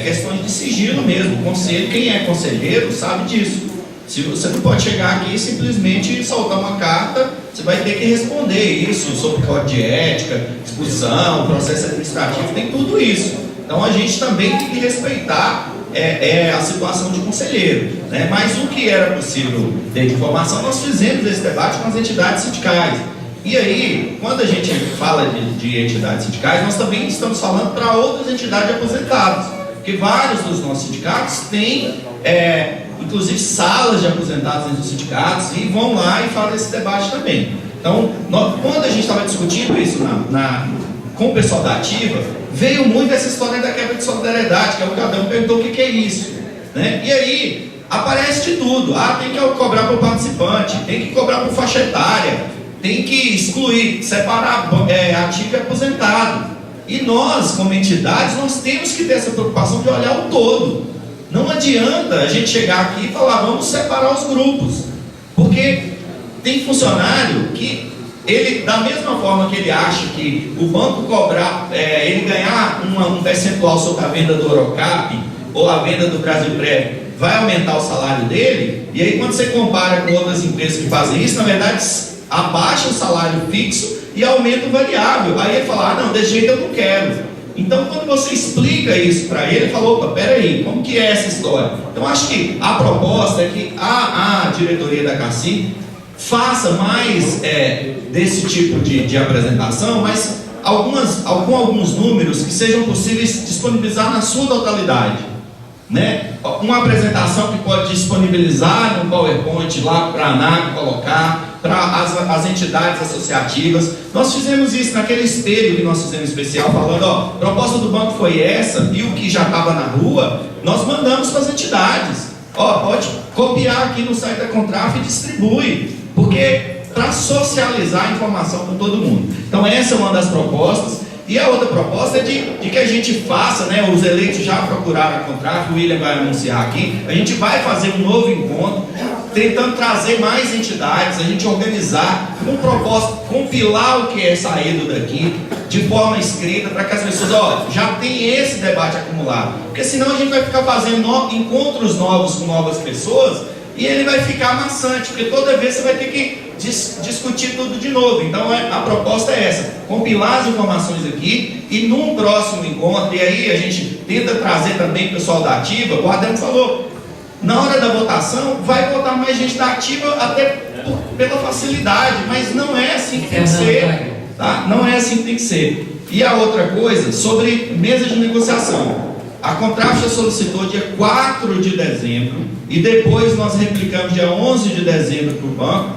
questões de sigilo mesmo. O conselho, quem é conselheiro sabe disso. Se você não pode chegar aqui e simplesmente soltar uma carta, você vai ter que responder isso sobre código de ética, expulsão, processo administrativo, tem tudo isso. Então a gente também tem que respeitar a situação de conselheiro, né? Mas o que era possível ter de informação, nós fizemos esse debate com as entidades sindicais. E aí, quando a gente fala de entidades sindicais, nós também estamos falando para outras entidades de aposentados, porque vários dos nossos sindicatos têm, inclusive, salas de aposentados dentro dos sindicatos e vão lá e fazem esse debate também. Então, quando a gente estava discutindo isso com o pessoal da Ativa, veio muito essa história da quebra de solidariedade, que é o que cada um perguntou o que é isso, né? E aí, aparece de tudo. Tem que cobrar para o participante, tem que cobrar por faixa etária, tem que excluir, separar ativo e aposentado. E nós, como entidades, nós temos que ter essa preocupação de olhar o todo. Não adianta a gente chegar aqui e falar, vamos separar os grupos. Porque tem funcionário que, ele, da mesma forma que ele acha que o banco cobrar, ele ganhar um percentual sobre a venda do Orocap ou a venda do Brasilprev, vai aumentar o salário dele. E aí, quando você compara com outras empresas que fazem isso, na verdade, abaixa o salário fixo e aumenta o variável. Aí ele fala, não, desse jeito eu não quero. Então, quando você explica isso para ele, ele fala, opa, peraí, como que é essa história? Então, acho que a proposta é que a diretoria da CACI faça mais desse tipo de apresentação, mas alguns números que sejam possíveis disponibilizar na sua totalidade, né? Uma apresentação que pode disponibilizar no PowerPoint lá para a ANAC colocar, para as entidades associativas. Nós fizemos isso naquele espelho que nós fizemos especial, falando, a proposta do banco foi essa, e o que já estava na rua, nós mandamos para as entidades. Pode copiar aqui no site da Contraf e distribui, porque para socializar a informação com todo mundo. Então essa é uma das propostas. E a outra proposta é de que a gente faça, né? Os eleitos já procuraram a Contraf, o William vai anunciar aqui, a gente vai fazer um novo encontro, tentando trazer mais entidades, a gente organizar com propósito, compilar o que é saído daqui, de forma escrita, para que as pessoas, já tem esse debate acumulado, porque senão a gente vai ficar fazendo encontros novos com novas pessoas, e ele vai ficar maçante, porque toda vez você vai ter que discutir tudo de novo. Então a proposta é essa, compilar as informações aqui, e num próximo encontro, e aí a gente tenta trazer também o pessoal da Ativa. O Adão falou, na hora da votação, vai votar mais gente da Ativa, até pela facilidade, mas não é assim que tem que ser, tá? Não é assim que tem que ser. E a outra coisa, sobre mesa de negociação. A Contraf já solicitou dia 4 de dezembro, e depois nós replicamos dia 11 de dezembro para o banco,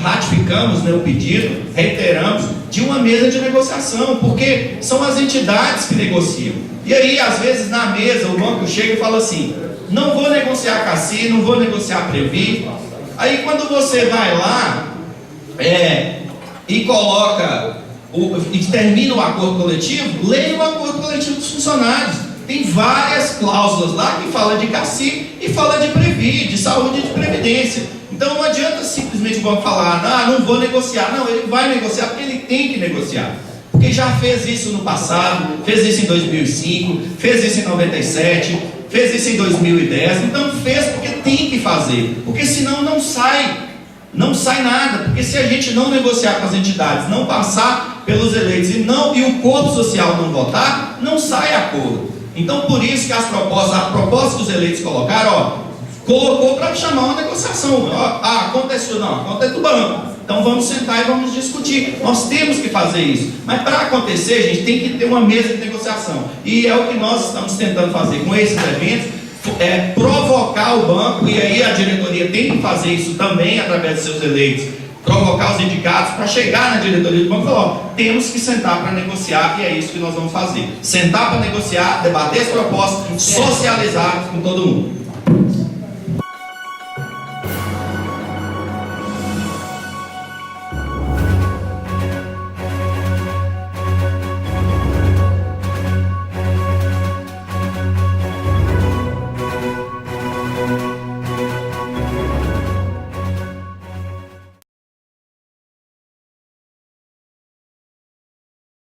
ratificamos, né, o pedido, reiteramos, de uma mesa de negociação, porque são as entidades que negociam. E aí, às vezes, na mesa, o banco chega e fala assim, não vou negociar CACI, não vou negociar Previ. Aí, quando você vai lá e coloca, e termina o acordo coletivo, leia o acordo coletivo dos funcionários. Tem várias cláusulas lá que fala de CACI e fala de Previ, de saúde e de previdência. Então não adianta simplesmente o banco falar, não vou negociar. Não, ele vai negociar porque ele tem que negociar. Porque já fez isso no passado, fez isso em 2005, fez isso em 97, fez isso em 2010. Então fez porque tem que fazer. Porque senão não sai nada. Porque se a gente não negociar com as entidades, não passar pelos eleitos e o corpo social não votar, não sai acordo. Então por isso que a proposta que os eleitos colocaram, colocou para chamar uma negociação. Aconteceu, não, a conta é do banco. Então vamos sentar e vamos discutir. Nós temos que fazer isso. Mas para acontecer, gente, tem que ter uma mesa de negociação. E é o que nós estamos tentando fazer com esses eventos, provocar o banco, e aí a diretoria tem que fazer isso também através de seus eleitos, provocar os sindicatos para chegar na diretoria do banco e falar, temos que sentar para negociar, e é isso que nós vamos fazer. Sentar para negociar, debater as propostas, socializar com todo mundo.